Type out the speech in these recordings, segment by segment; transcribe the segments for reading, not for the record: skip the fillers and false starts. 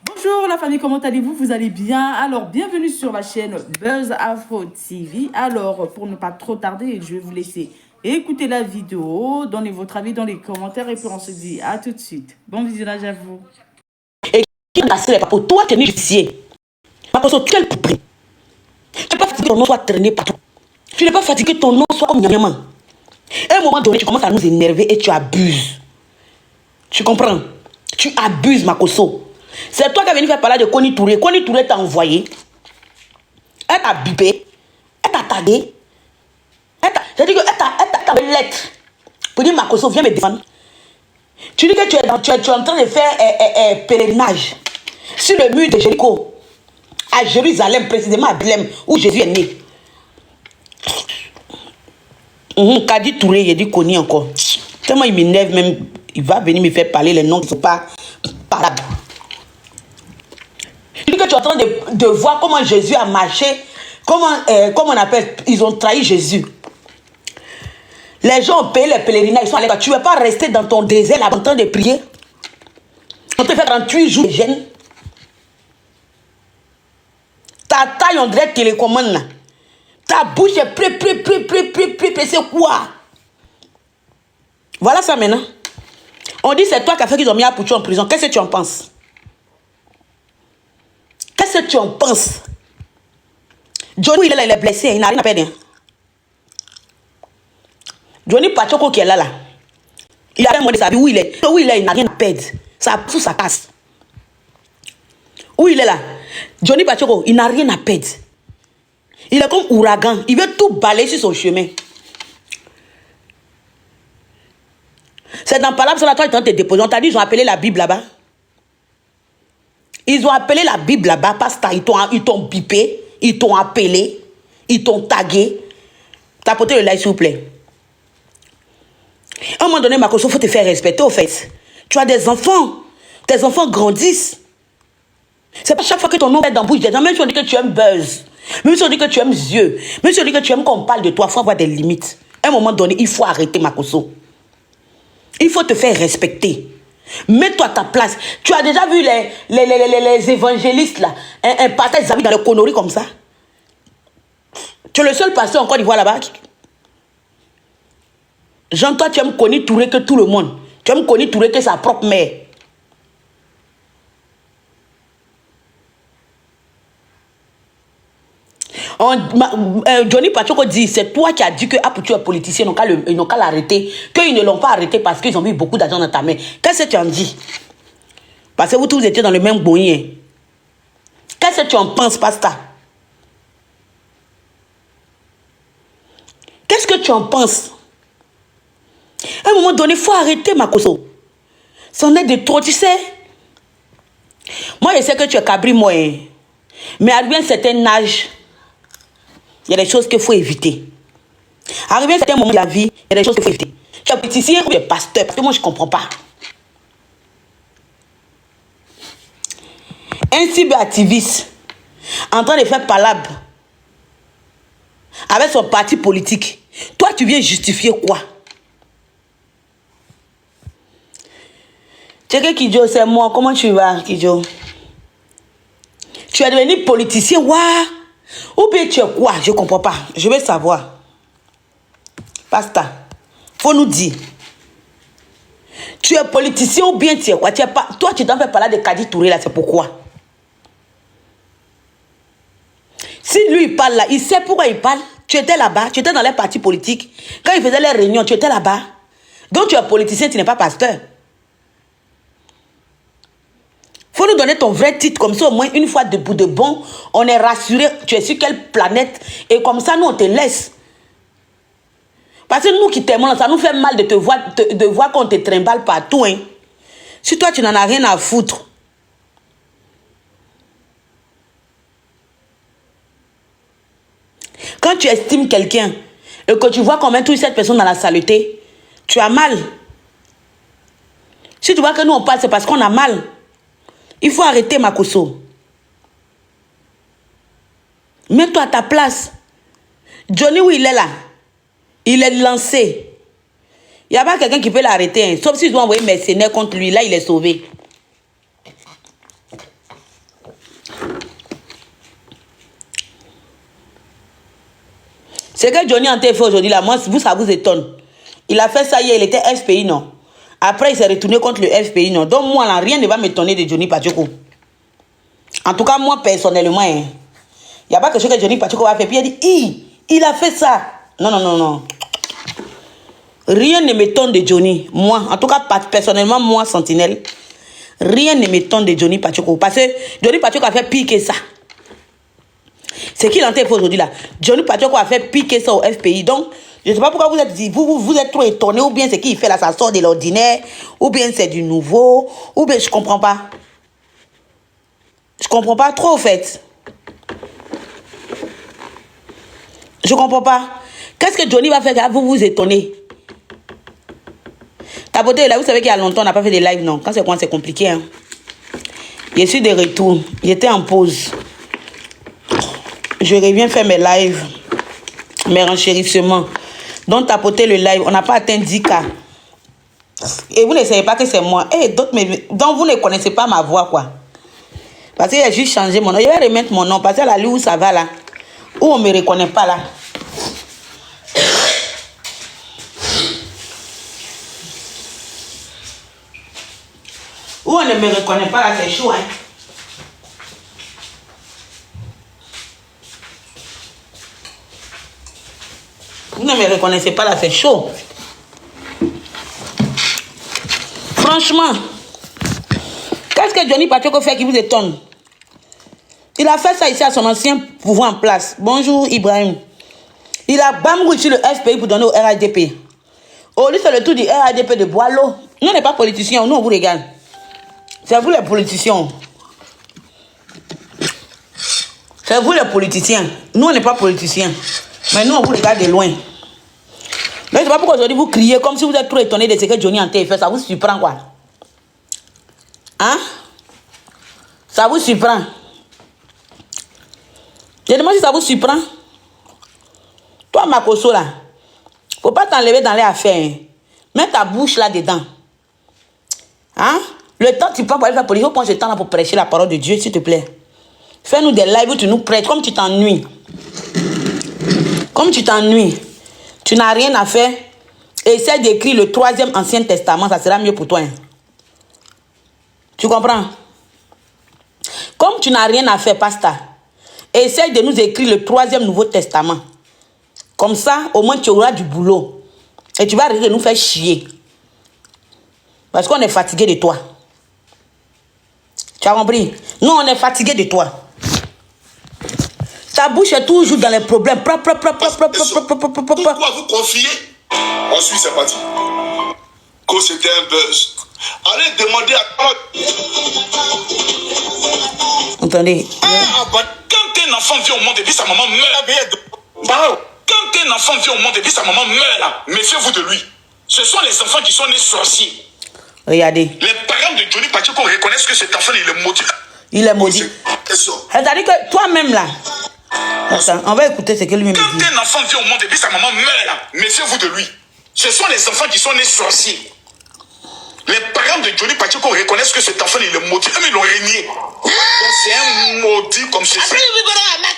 Bonjour la famille, comment allez-vous? Vous allez bien? Alors, bienvenue sur la chaîne Buzz Afro TV. Alors, pour ne pas trop tarder, je vais vous laisser écouter la vidéo, donner votre avis dans les commentaires et puis on se dit à tout de suite. Bon visionnage à vous. Et qui a cassé les papiers? Toi, tu es justicier. Parce que tu es le poupée. Tu n'es pas fatigué que ton nom soit traîné partout. Tu n'es pas fatigué que ton nom soit comme Nyama. À un moment donné, tu commences à nous énerver et tu abuses. Tu comprends? Tu abuses, Makoso. C'est toi qui as venu faire parler de Koni Touré. Koni Touré t'a envoyé. Elle t'a bipé. Elle t'a tagué. J'ai dit qu'elle t'a une lettre. Pour dire, Makoso, viens me défendre. Tu dis que tu es en train de faire pèlerinage sur le mur de Jéricho, à Jérusalem, précisément à Bethléem, où Jésus est né. Kadi Touré, il dit Koni encore. Tellement il m'énerve même, il va venir me faire parler les noms qui ne sont pas parables. Tu dis que tu es en train de voir comment Jésus a marché, comment on appelle, ils ont trahi Jésus. Les gens ont payé les pèlerinages, ils sont allés. Tu ne veux pas rester dans ton désert là, en train de prier. On te fait 38 jours de jeûne. Ta taille, on dirait télécommande là. Ta bouche est c'est quoi? Voilà ça maintenant. On dit c'est toi qui as fait qu'ils ont mis Apoutu en prison. Qu'est-ce que tu en penses? Qu'est-ce que tu en penses? Johnny, il est blessé, il n'a rien à perdre. Johnny Pachoko qui est là, il a rien de sa vie. Où il est, il n'a rien à perdre. Ça sous sa casse. Où il est là? Johnny Pachoko, il n'a rien à perdre. Il est comme ouragan. Il veut tout balayer sur son chemin. C'est dans Palabre, toi, tu es en train de te déposer. On t'a dit, ils ont appelé la Bible là-bas. Ils ont appelé la Bible là-bas parce qu'ils t'ont bipé, ils t'ont appelé, ils t'ont tagué. Tapotez le like, s'il vous plaît. À un moment donné, Makoso, il faut te faire respecter, au fait. Tu as des enfants. Tes enfants grandissent. C'est pas chaque fois que ton nom est dans la bouche des gens, même si on dit que tu aimes Buzz, même si on dit que tu aimes Yeux, même si on dit que tu aimes qu'on parle de toi, il faut avoir des limites. À un moment donné, il faut arrêter, Makoso. Il faut te faire respecter. Mets-toi à ta place. Tu as déjà vu les évangélistes là, un pasteur des amis dans les conneries comme ça. Tu es le seul pasteur en Côte d'Ivoire là-bas. Jean, toi, tu aimes Koni Touré que tout le monde. Tu aimes Koni Touré que sa propre mère. Johnny Pachoko dit, c'est toi qui as dit que Apoutu est politicien, ils n'ont qu'à l'arrêter, qu'ils ne l'ont pas arrêté parce qu'ils ont mis beaucoup d'argent dans ta main. Qu'est-ce que tu en dis? Parce que vous tous étiez dans le même bonnier. Qu'est-ce que tu en penses, Pasta? Qu'est-ce que tu en penses? À un moment donné, il faut arrêter, Makoso. C'en est de trop, tu sais. Moi, je sais que tu es cabri, moi. Mais arrivé à un certain âge, il y a des choses qu'il faut éviter. Arrivé à un certain moment de la vie, il y a des choses qu'il faut éviter. Tu es politicien ou tu es pasteur? Parce que moi, je ne comprends pas. Un cyberactiviste en train de faire palabre avec son parti politique. Toi, tu viens justifier quoi? Tu sais que Kidjo, c'est moi. Comment tu vas, Kidjo? Tu es devenu politicien, waouh! Ou bien tu es quoi? Je ne comprends pas. Je veux savoir. Pasta, faut nous dire. Tu es politicien ou bien tu es quoi? Tu es pas... Toi, tu t'en fais parler de Kadi Touré là, c'est pourquoi? Si lui, il parle là, il sait pourquoi il parle. Tu étais là-bas, tu étais dans les partis politiques. Quand il faisait les réunions, tu étais là-bas. Donc tu es politicien, tu n'es pas pasteur. Faut nous donner ton vrai titre, comme ça au moins une fois de bout de bon, on est rassuré, tu es sur quelle planète, et comme ça nous on te laisse. Parce que nous qui t'aimons, ça nous fait mal de te voir qu'on te trimballe partout. Hein. Si toi tu n'en as rien à foutre. Quand tu estimes quelqu'un, et que tu vois qu'on met toute cette personne dans la saleté, tu as mal. Si tu vois que nous on passe, c'est parce qu'on a mal. Il faut arrêter, Makoso. Mets-toi à ta place. Johnny, où il est là? Il est lancé. Il n'y a pas quelqu'un qui peut l'arrêter. Hein. Sauf s'ils ont envoyé mercenaires contre lui. Là, il est sauvé. C'est que Johnny Ante fait aujourd'hui, là, moi, vous, ça vous étonne. Il a fait ça hier, il était FPI, non. Après, il s'est retourné contre le FPI, non. Donc, moi, là, rien ne va m'étonner de Johnny Pacheco. En tout cas, moi, personnellement, hein, il n'y a pas quelque chose que Johnny Pacheco va faire. Puis il a dit, il a fait ça. Non, non, non, non. Rien ne m'étonne de Johnny. Moi, en tout cas, personnellement, moi, Sentinelle, rien ne m'étonne de Johnny Pacheco. Parce que Johnny Pacheco a fait pire que ça. C'est qu'il en fait aujourd'hui là. Johnny Pacheco a fait pire que ça au FPI. Donc, je ne sais pas pourquoi vous êtes dit, vous êtes trop étonné, ou bien c'est qu'il fait là, ça sort de l'ordinaire, ou bien c'est du nouveau, ou bien je comprends pas. Je comprends pas trop, au fait. Je comprends pas. Qu'est-ce que Johnny va faire que vous vous étonnez? Tapoter là, vous savez qu'il y a longtemps, on n'a pas fait des lives, non. Quand c'est quoi, c'est compliqué. Hein? Je suis de retour. J'étais en pause. Je reviens faire mes lives, mes renchérissements. Donc, tapoter le live, on n'a pas atteint 10K. Et vous ne savez pas que c'est moi. Et d'autres, donc vous ne connaissez pas ma voix, quoi. Parce qu'il a juste changé mon nom. Je vais remettre mon nom, parce que là, où ça va, là, où on ne me reconnaît pas, là. Où on ne me reconnaît pas, là, c'est chaud, hein. Vous ne me reconnaissez pas, là, c'est chaud. Franchement, qu'est-ce que Johnny Pacheco fait qui vous étonne? Il a fait ça ici à son ancien pouvoir en place. Bonjour, Ibrahim. Il a bamoué sur le FPI pour donner au RADP. Oh, lui, c'est le tour du RADP de Boileau. Nous, on n'est pas politiciens, nous, on vous regarde. C'est vous les politiciens. C'est vous les politiciens. Nous, on n'est pas politiciens. Mais nous, on vous regarde de loin. Donc, je ne sais pas pourquoi aujourd'hui vous criez comme si vous êtes trop étonné de ce que Johnny Ante fait. Ça vous surprend, quoi? Hein? Ça vous surprend? Je demande si ça vous surprend. Toi, Makoso, là, faut pas t'enlever dans les affaires. Hein. Mets ta bouche là-dedans. Hein? Le temps que tu prends pour aller faire politique, il faut prendre ce temps là pour prêcher la parole de Dieu, s'il te plaît. Fais-nous des lives où tu nous prêches, comme tu t'ennuies. Comme tu t'ennuies. Tu n'as rien à faire. Essaie d'écrire le 3e Ancien Testament, ça sera mieux pour toi. Hein. Tu comprends? Comme tu n'as rien à faire, pasteur, essaie de nous écrire le 3e Nouveau Testament. Comme ça, au moins tu auras du boulot. Et tu vas arrêter de nous faire chier. Parce qu'on est fatigué de toi. Tu as compris? Nous, on est fatigué de toi. Ta bouche est toujours dans les problèmes. Pourquoi vous confiez? Ensuite, c'est parti. Que c'était un buzz. Allez demander à... Entendez? Quand un enfant vient au monde et puis sa maman meurt, quand un enfant vient au monde et puis sa maman meurt, là, méfiez-vous de lui. Ce sont les enfants qui sont nés sorciers. Regardez. Les parents de Johnny Pacheco reconnaissent que cet enfant, il est maudit. Il est maudit. C'est-à-dire que toi-même, là, attends, on va écouter ce que lui-même dit. Quand un enfant vient au monde et puis sa maman meurt, là, méfiez-vous de lui. Ce sont les enfants qui sont nés sorciers. Les parents de Johnny Pacheco reconnaissent que cet enfant, il est maudit. Eux, ils l'ont régné. Donc, c'est un maudit comme ceci.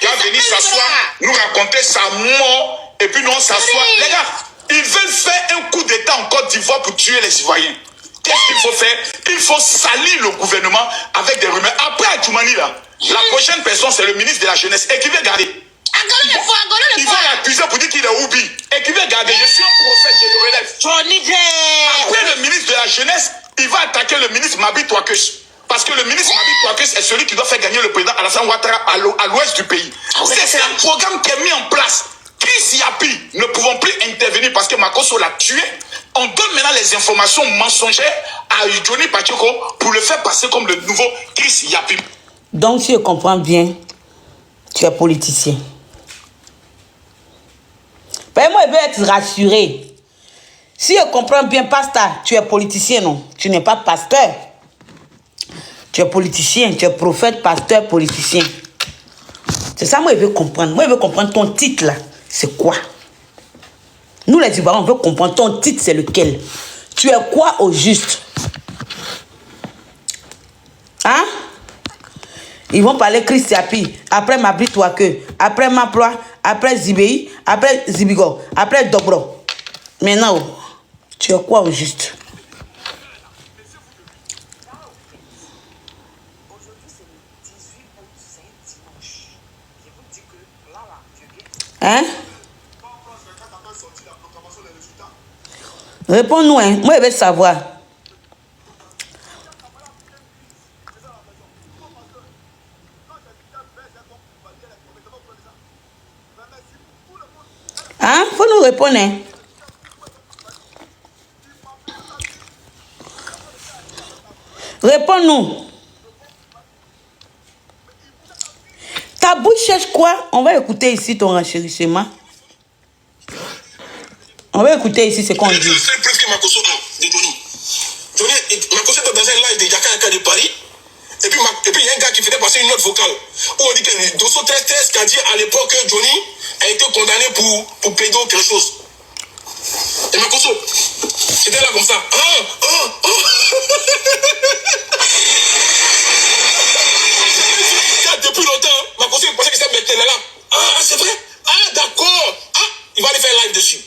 Il va venir s'asseoir, nous raconter sa mort, et puis nous, on s'assoit. Les gars, ils veulent faire un coup d'État en Côte d'Ivoire pour tuer les Ivoiriens. Qu'est-ce qu'il faut faire? Il faut salir le gouvernement avec des rumeurs. Après Adjoumani, là, la prochaine personne, c'est le ministre de la Jeunesse. Et qui veut garder? Il va l'accuser pour dire qu'il est Oubi. Et qui veut garder? Je suis un prophète, je le relève. Après le ministre de la Jeunesse, il va attaquer le ministre Mabi Touakus. Parce que le ministre Mabi Touakus est celui qui doit faire gagner le président Alassane Ouattara à l'ouest du pays. C'est un programme qui est mis en place. Chris Yapi ne pouvons plus intervenir parce que Makoso l'a tué. On donne maintenant les informations mensongères à Johnny Pacheco pour le faire passer comme le nouveau Chris Yapi. Donc, si je comprends bien, tu es politicien. Ben, moi, je veux être rassuré. Si je comprends bien, pasteur, tu es politicien, non? Tu n'es pas pasteur. Tu es politicien, tu es prophète, pasteur, politicien. C'est ça, moi, je veux comprendre. Moi, je veux comprendre ton titre, là. C'est quoi? Nous, les Ivoiriens, on veut comprendre. Ton titre, c'est lequel? Tu es quoi au juste? Hein? Ils vont parler Christiapi, après Mabri Touake, après Maploa, après Zibéi, après Zibigo, après Dobro. Maintenant, tu es quoi au juste? Hein? Réponds-nous, hein. Moi, je veux savoir. Hein? Faut nous répondre, hein. Réponds-nous. Ta bouche cherche quoi? On va écouter ici ton renchérissement. On va écouter ici ce qu'on dit. C'est plus que Makosso de Johnny. Johnny, Makosso est dans un live de Yaka de Paris. Et puis il y a un gars qui faisait passer une note vocale où on dit que Dosso 13 qui a dit à l'époque que Johnny a été condamné pour pédo quelque chose. Et Makosso, c'était là comme ça. Depuis longtemps, Makosso pensait que c'était maintenant là. Ah, c'est vrai? Ah, d'accord. Ah, il va aller faire live dessus.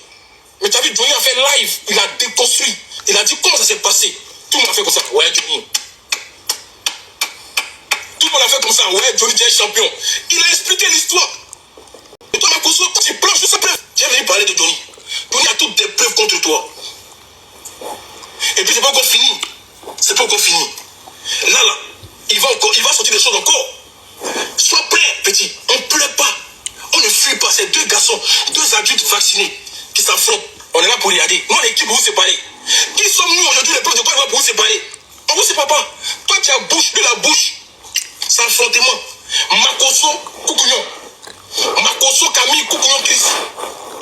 Mais tu as vu, Johnny a fait live. Il a déconstruit. Il a dit comment ça s'est passé. Tout le monde a fait comme ça. Ouais, Johnny. Tout le monde a fait comme ça. Ouais, Johnny, tu es champion. Il a expliqué l'histoire. Et toi, Makosso, tu planches sur sa preuve. Tu es venu parler de Johnny. Johnny a toutes des preuves contre toi. Et puis, c'est pas encore fini. C'est pas encore fini. Là, il va sortir des choses encore. Sois prêt, petit. On ne pleure pas. On ne fuit pas. C'est deux garçons, deux adultes vaccinés qui s'affrontent. On est là pour regarder. Nous, l'équipe, vous séparer. Qui sommes-nous aujourd'hui, les peuples de quoi pour vous séparer? On vous sépare pas. Toi, tu as bouche, lui, la bouche. C'est affrontement. Makosso, Koukouyon. Makosso, Camille, Koukouyon, Chris.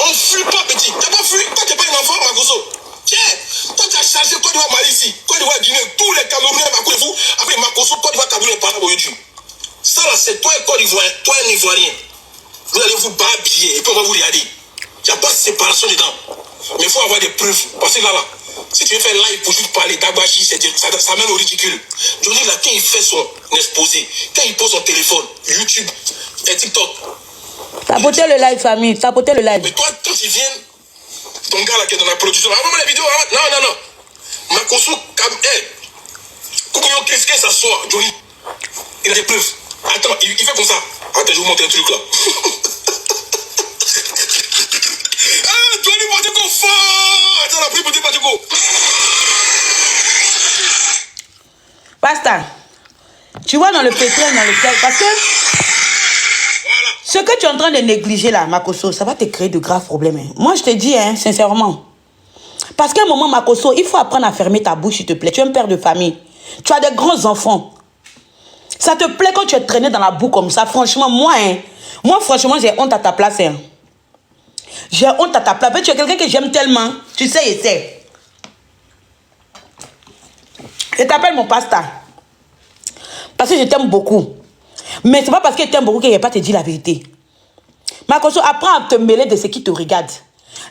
On fuit pas, petit. T'as pas fui. Toi, tu n'es pas un enfant, Makosso. Tiens, toi, tu as chargé Côte d'Ivoire, Mali ici. Côte d'Ivoire, Guinée. Tous les Camerounais, à cause de vous. Après, Makosso, Côte d'Ivoire, Cameroun, et Parabo, YouTube. Ça, là, c'est toi, Côte d'Ivoire. Toi, un Ivoirien. Vous allez vous babiller et puis on va vous regarder. Il n'y a pas de séparation dedans. Mais il faut avoir des preuves. Parce que là, si tu veux faire live pour juste parler d'Abachi, ça mène au ridicule. Johnny, là, quand il fait son exposé, quand il pose son téléphone, YouTube et TikTok. Tapotez le live, famille. Tapotez le live. Mais toi, quand tu viens, ton gars là qui est dans la production, envoie-moi la vidéo. Non. Makosso, Koukouyon, qu'est-ce que ça soit, Johnny? Il a des preuves. Attends, il fait comme ça. Attends, je vais vous montrer un truc là. Johnny Pateko fort. Attends, la pris pour Pateko. Pasta, tu vois dans le pétrole, dans lequel... Parce que ce que tu es en train de négliger là, Makosso, ça va te créer de graves problèmes. Hein. Moi, je te dis, hein, sincèrement. Parce qu'à un moment, Makosso, il faut apprendre à fermer ta bouche, s'il te plaît. Tu es un père de famille. Tu as des grands enfants. Ça te plaît quand tu es traîné dans la boue comme ça? Franchement, moi, franchement, j'ai honte à ta place. Hein. J'ai honte à ta place. Tu es quelqu'un que j'aime tellement. Tu sais, je sais. Je t'appelle mon pasta. Parce que je t'aime beaucoup. Mais c'est pas parce que je t'aime beaucoup que je ne vais pas te dire la vérité. Makosso, apprends à te mêler de ce qui te regarde.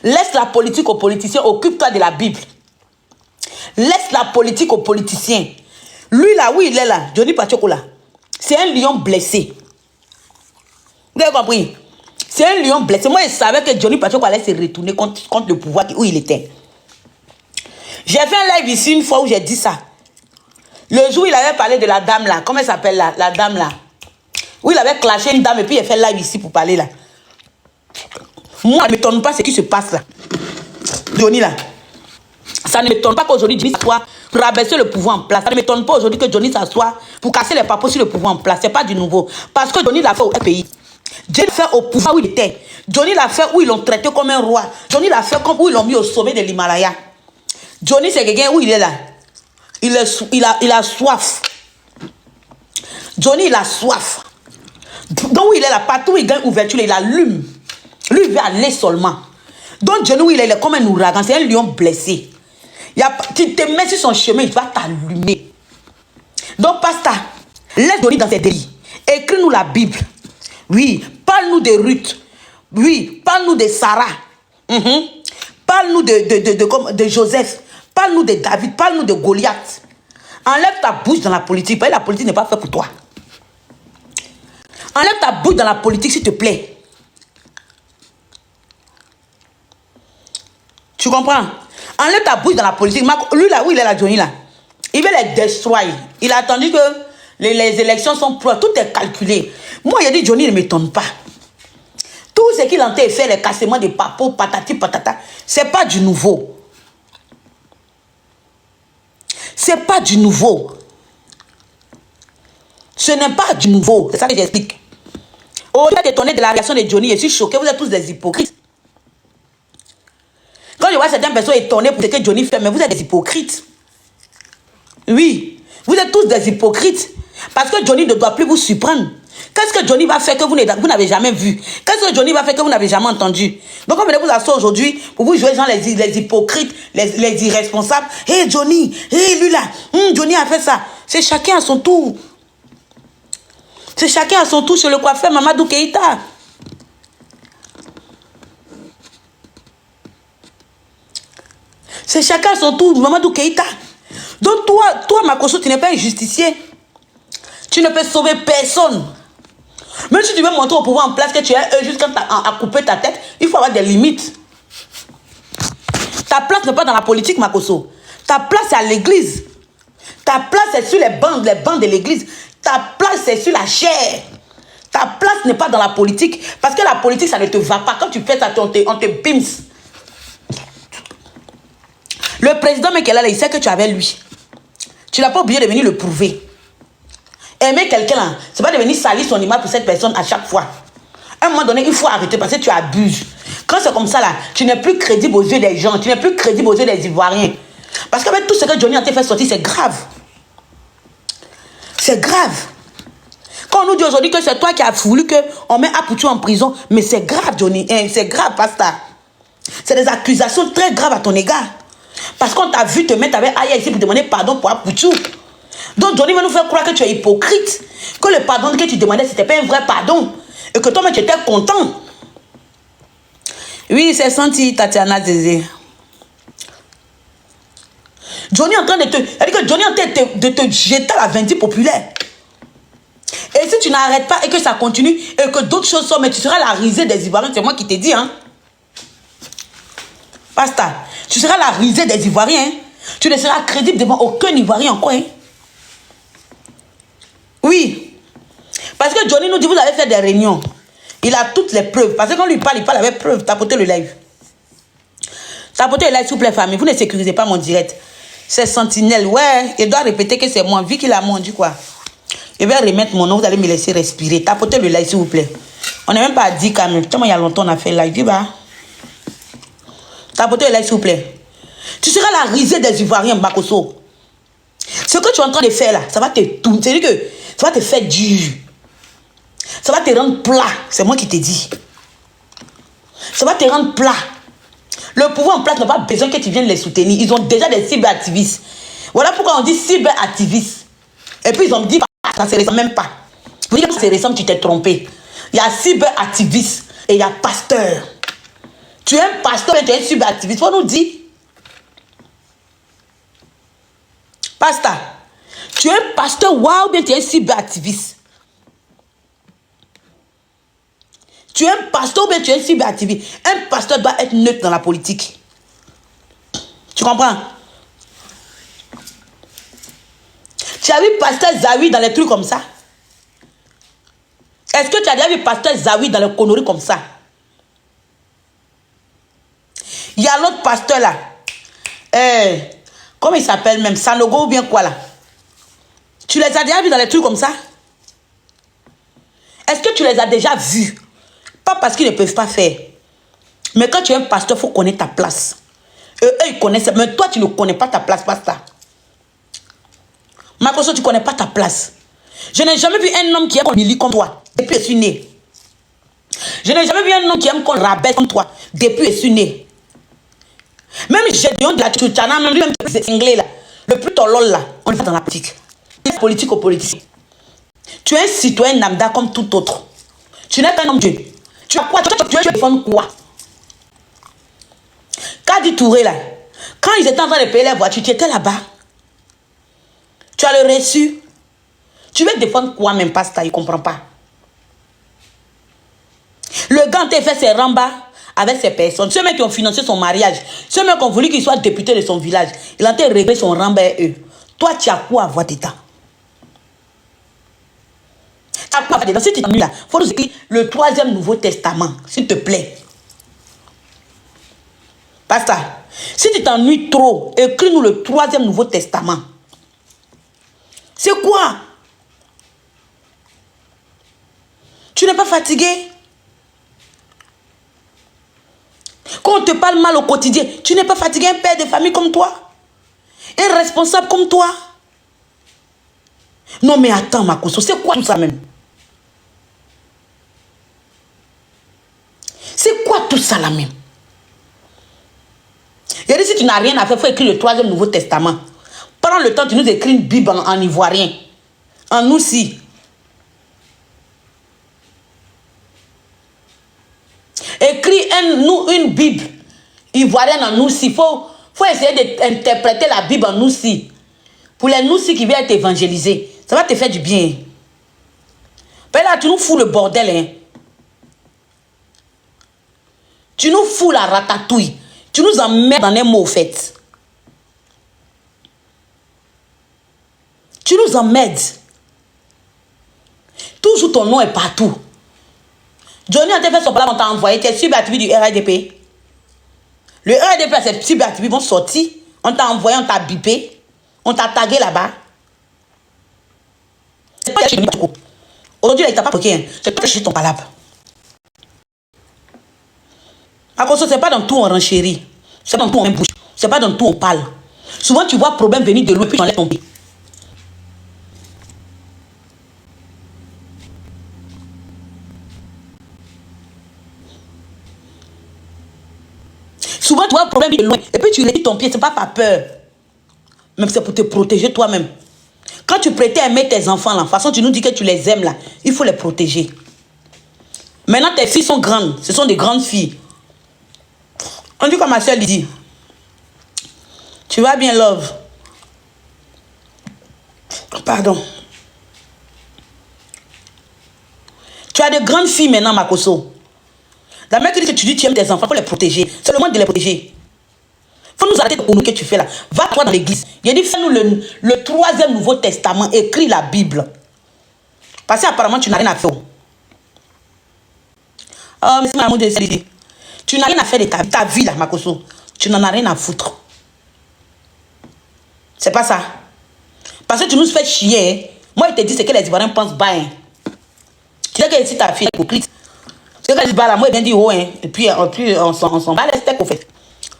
Laisse la politique aux politiciens. Occupe-toi de la Bible. Laisse la politique aux politiciens. Lui là, oui, il est là. Johnny Pateko là. C'est un lion blessé. Vous avez compris? C'est un lion blessé. Moi, je savais que Johnny Pateko allait se retourner contre le pouvoir où il était. J'ai fait un live ici une fois où j'ai dit ça. Le jour où il avait parlé de la dame là. Comment elle s'appelle là? La dame là. Où il avait clashé une dame et puis il a fait live ici pour parler là. Moi, ça ne m'étonne pas ce qui se passe là. Johnny là. Ça ne m'étonne pas qu'aujourd'hui Johnny s'assoit pour rabaisser le pouvoir en place. Ça ne m'étonne pas aujourd'hui que Johnny s'assoit pour casser les papos sur le pouvoir en place. Ce n'est pas du nouveau. Parce que Johnny l'a fait au pays. Johnny l'a fait au pouvoir où il était. Johnny l'a fait où ils l'ont traité comme un roi. Johnny l'a fait comme où ils l'ont mis au sommet de l'Himalaya. Johnny, c'est quelqu'un où il est là. Il a soif. Johnny, il a soif. Donc où il est là, partout où il gagne ouverture, il allume. Lui, il veut aller seulement. Donc Johnny, où il est comme un ouragan. C'est un lion blessé. Tu te mets sur son chemin, il va t'allumer. Donc, Pasta, laisse Johnny dans ses délits. Écris-nous la Bible. Oui, parle-nous de Ruth. Oui, parle-nous de Sarah. Parle-nous de Joseph. Parle-nous de David. Parle-nous de Goliath. Enlève ta bouche dans la politique. Parce que la politique n'est pas faite pour toi. Enlève ta bouche dans la politique, s'il te plaît. Tu comprends? Enlève ta bouche dans la politique. Lui, là où il est là, Johnny, là, il veut les destroyer. Il a attendu que les élections sont proches. Tout est calculé. Moi, il a dit, Johnny ne m'étonne pas. Tout ce qu'il a fait, les cassements de papo, patati, patata, c'est pas du nouveau. C'est pas du nouveau. Ce n'est pas du nouveau. C'est ça que j'explique. Oh, je suis étonné de la réaction de Johnny. Je suis choqué. Vous êtes tous des hypocrites. Quand je vois certaines personnes étonnées pour ce que Johnny fait, mais vous êtes des hypocrites. Oui, vous êtes tous des hypocrites. Parce que Johnny ne doit plus vous surprendre. Qu'est-ce que Johnny va faire que vous n'avez jamais vu? Qu'est-ce que Johnny va faire que vous n'avez jamais entendu? Donc, on venez vous asseoir aujourd'hui pour vous jouer genre les hypocrites, les irresponsables. Hé, Johnny, hé, lui là, Johnny a fait ça. C'est chacun à son tour. C'est chacun à son tour chez le coiffeur Mamadou Keïta. C'est chacun à son tour, Mamadou Keïta. Donc toi, Makosso, tu n'es pas un justicier. Tu ne peux sauver personne. Même si tu veux montrer au pouvoir en place que tu es juste quand tu as coupé ta tête, il faut avoir des limites. Ta place n'est pas dans la politique, Makosso. Ta place, c'est à l'église. Ta place, c'est sur les bancs de l'église. Ta place, c'est sur la chair. Ta place n'est pas dans la politique. Parce que la politique, ça ne te va pas. Quand tu fais ça, on te bims. Le président, mec, là, il sait que tu es avec lui. Tu n'as pas oublié de venir le prouver. Aimer quelqu'un, là, c'est pas de venir salir son image pour cette personne à chaque fois. À un moment donné, il faut arrêter parce que tu abuses. Quand c'est comme ça, là, tu n'es plus crédible aux yeux des gens. Tu n'es plus crédible aux yeux des Ivoiriens. Parce qu'avec tout ce que Johnny a fait sortir, c'est grave. C'est grave. Quand on nous dit aujourd'hui que c'est toi qui as voulu qu'on met Apoutou en prison, mais c'est grave, Johnny. C'est grave, Pasta. C'est des accusations très graves à ton égard. Parce qu'on t'a vu te mettre avec Aya ici pour demander pardon pour Apoutou. Donc Johnny va nous faire croire que tu es hypocrite. Que le pardon que tu demandais, ce n'était pas un vrai pardon. Et que toi-même, tu étais content. Oui, c'est senti, Tatiana Zézé. Johnny est en train de te... C'est-à-dire que Johnny est en train de te jeter à la vindicte populaire. Et si tu n'arrêtes pas et que ça continue et que d'autres choses sortent, mais tu seras la risée des Ivoiriens. C'est moi qui t'ai dit, hein. Basta. Tu seras la risée des Ivoiriens. Hein? Tu ne seras crédible devant aucun Ivoirien encore. Hein? Oui. Parce que Johnny nous dit, vous allez faire des réunions. Il a toutes les preuves. Parce que quand lui parle, il parle avec preuves. Tapotez le live. Tapotez le live, s'il vous plaît, famille. Vous ne sécurisez pas mon direct. C'est Sentinelle. Ouais, il doit répéter que c'est moi. Vu qu'il a mondu, quoi. Je vais remettre mon nom. Vous allez me laisser respirer. Tapotez le live, s'il vous plaît. On n'est même pas à 10 quand même. Tellement il y a longtemps, on a fait live. Bah. Tapotez le live, s'il vous plaît. Tu seras la risée des Ivoiriens, Makosso. Ce que tu es en train de faire là, ça va te tourner. C'est-à-dire que ça va te faire dur. Ça va te rendre plat. C'est moi qui t'ai dit. Ça va te rendre plat. Le pouvoir en place n'a pas besoin que tu viennes les soutenir. Ils ont déjà des cyberactivistes. Voilà pourquoi on dit cyberactivistes. Et puis ils ont dit, ça ne se ressemble même pas. Vous dites que ça se ressemble, tu t'es trompé. Il y a cyberactivistes et il y a pasteur. Tu es un pasteur et tu es un cyberactiviste. Il faut nous dire. Pasteur. Tu es un pasteur, waouh, bien tu es un cyberactiviste. Tu es un pasteur ou bien tu es un cyberactiviste. Un pasteur doit être neutre dans la politique. Tu comprends? Tu as vu pasteur Zawi dans les trucs comme ça? Est-ce que tu as déjà vu pasteur Zawi dans les conneries comme ça? Il y a l'autre pasteur là. Comment il s'appelle même? Sanogo ou bien quoi là? Tu les as déjà vus dans les trucs comme ça? Est-ce que tu les as déjà vus? Pas parce qu'ils ne peuvent pas faire. Mais quand tu es un pasteur, il faut connaître ta place. Eux, ils connaissent. Mais toi, tu ne connais pas ta place, pasteur. Makosso, tu ne connais pas ta place. Je n'ai jamais vu un homme qui aime qu'on humilie comme toi. Depuis que je suis né. Je n'ai jamais vu un homme qui aime qu'on rabaisse comme toi. Depuis que je suis né. Même Gédéon de la Tchouchana, même lui, même c'est anglais là. Le plus tolol là, on est pas dans la politique. Politique aux politiciens. Tu es un citoyen lambda comme tout autre. Tu n'es qu'un homme Dieu. Tu as quoi? Tu veux défendre quoi? Quand Adi Touré là, quand ils étaient en train de payer les voitures, tu étais là-bas. Tu as le reçu. Tu veux défendre quoi même, Pasta? Il ne comprend pas. Le gars t'a fait ses rambas avec ces personnes. Ceux mecs qui ont financé son mariage, ceux mecs qui ont voulu qu'il soit député de son village, il a réglé son ramba et eux. Toi, tu as quoi à voir dedans? Tu as quoi à voir dedans? Si tu t'ennuies là, il faut nous écrire le 3e Nouveau Testament, s'il te plaît. Pasta, si tu t'ennuies trop, écris-nous le 3e Nouveau Testament. C'est quoi? Tu n'es pas fatigué? Quand on te parle mal au quotidien, tu n'es pas fatigué, un père de famille comme toi? Un responsable comme toi? Non mais attends, Makoso, c'est quoi tout ça même? C'est quoi tout ça là même? Il dit si tu n'as rien à faire, il faut écrire le 3e Nouveau Testament. Prends le temps, tu nous écris une Bible en ivoirien. En nous aussi. Écris une Bible ivoirienne en nous aussi. Il faut essayer d'interpréter la Bible en nous aussi. Pour les nous aussi qui viennent être évangélisés. Ça va te faire du bien. Mais là, tu nous fous le bordel. Hein. Tu nous fous la ratatouille. Tu nous emmerdes dans les mots, au fait. Tu nous emmerdes. Toujours ton nom est partout. Johnny a fait son plan, on t'a envoyé. Tu es subattivé du RADP. Le RADP, c'est subattivé, ils vont sortir. On t'a envoyé, on t'a bipé. On t'a tagué là-bas. C'est pas chez nous. Aujourd'hui, il t'a pas bloqué. Hein. C'est pas chez ton palabre. À cause de ça, c'est pas dans tout on renchérit. C'est pas dans tout on bouge. C'est pas dans tout on parle. Souvent, tu vois problème venir de l'eau et puis on laisse tomber. Souvent, tu vois un problème de loin et puis tu réduis ton pied. C'est pas par peur. Même c'est pour te protéger toi-même. Quand tu prétends aimer tes enfants, là, de toute façon, tu nous dis que tu les aimes, là. Il faut les protéger. Maintenant, tes filles sont grandes. Ce sont des grandes filles. On dit comme ma soeur lui dit. Tu vas bien, love. Pardon. Tu as de grandes filles maintenant, Makoso. La mère qui dit que tu dis que tu aimes tes enfants, il faut les protéger. C'est le moment de les protéger. Il faut nous arrêter de nous que tu fais là. Va toi dans l'église. Il a dit, fais-nous le 3e Nouveau Testament. Écris la Bible. Parce qu'apparemment, tu n'as rien à faire. Oh, mais c'est ma mère de dit. Tu n'as rien à faire de ta vie là, Makoso. Tu n'en as rien à foutre. C'est pas ça. Parce que tu nous fais chier. Moi, il te dit ce que les Ivoiriens pensent bas. Hein. Tu sais que si ta fille est hypocrite. C'est que les bas là, moi, il vient dire oh, hein. Et puis on s'en bat les steaks au fait.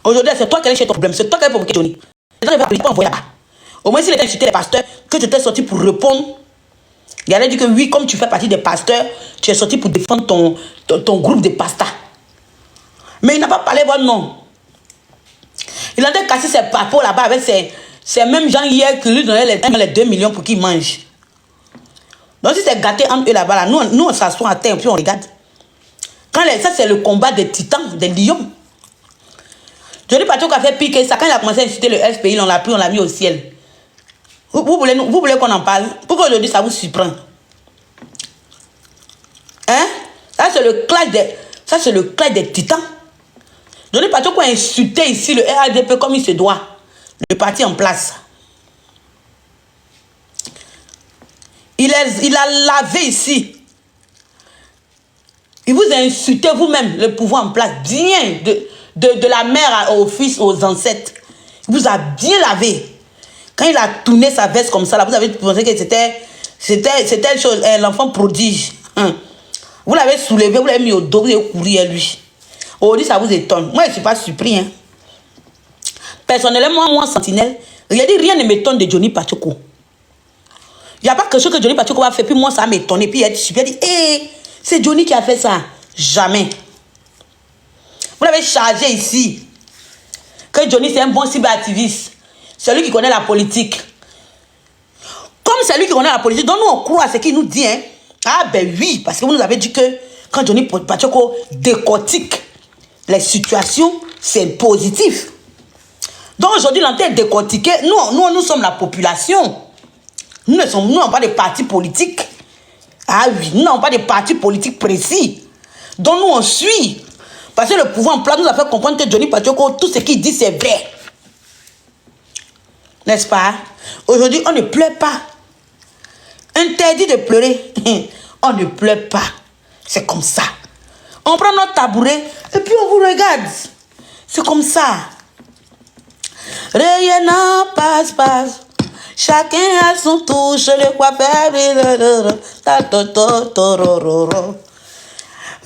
Aujourd'hui, c'est toi qui es chez ton problème. C'est toi qui es provoqué Johnny. C'est toi qui vas envoyer là-bas. Au moins, s'il était insulté les pasteurs, que tu t'es sorti pour répondre. Il allait dire que oui, comme tu fais partie des pasteurs, tu es sorti pour défendre ton groupe de pasteurs. Mais il n'a pas parlé bon nom. Il a cassé ses papos là-bas avec ces mêmes gens hier qui lui donnaient les 2 millions pour qu'ils mangent. Donc si c'est gâté entre eux là-bas, là, nous on s'assoit à terre et puis on regarde. Ça c'est le combat des titans, des lions. Johnny Pacheco a fait piquer ça. Quand il a commencé à insulter le SPI, on l'a pris, on l'a mis au ciel. Vous voulez qu'on en parle? Pourquoi aujourd'hui ça vous surprend? Hein? Ça c'est le clash des titans. Johnny Pacheco a insulté ici le RADP comme il se doit. Le parti en place. Il a lavé ici. Il vous a insulté vous-même le pouvoir en place. Bien de la mère au fils, aux ancêtres. Il vous a bien lavé. Quand il a tourné sa veste comme ça, là, vous avez pensé que c'était l'enfant prodige. Hein. Vous l'avez soulevé, vous l'avez mis au dos, vous avez couru à lui. Aujourd'hui, ça vous étonne. Moi, je ne suis pas surpris. Hein. Personnellement, moi, Sentinelle, rien ne m'étonne de Johnny Pacheco. Il n'y a pas quelque chose que Johnny Pacheco va faire, puis moi, ça m'étonne. Et puis, il a dit, hé, c'est Johnny qui a fait ça. Jamais. Vous l'avez chargé ici. Que Johnny, c'est un bon cyberactiviste. Celui qui connaît la politique. Comme celui qui connaît la politique, donc nous, on croit à ce qu'il nous dit. Hein. Ah, ben oui, parce que vous nous avez dit que quand Johnny Pacheco décortique les situations, c'est positif. Donc aujourd'hui, l'antenne est décortiquée. Nous sommes la population. Nous n'avons pas de partis politiques. Ah oui, nous n'avons pas de partis politiques précis. Donc nous, on suit. Parce que le pouvoir en place nous a fait comprendre que Johnny Pacheco, tout ce qu'il dit, c'est vrai. N'est-ce pas? Aujourd'hui, on ne pleure pas. Interdit de pleurer. On ne pleure pas. C'est comme ça. On prend notre tabouret et puis on vous regarde. C'est comme ça. Rien n'en passe. Chacun a son touche, le coiffeur.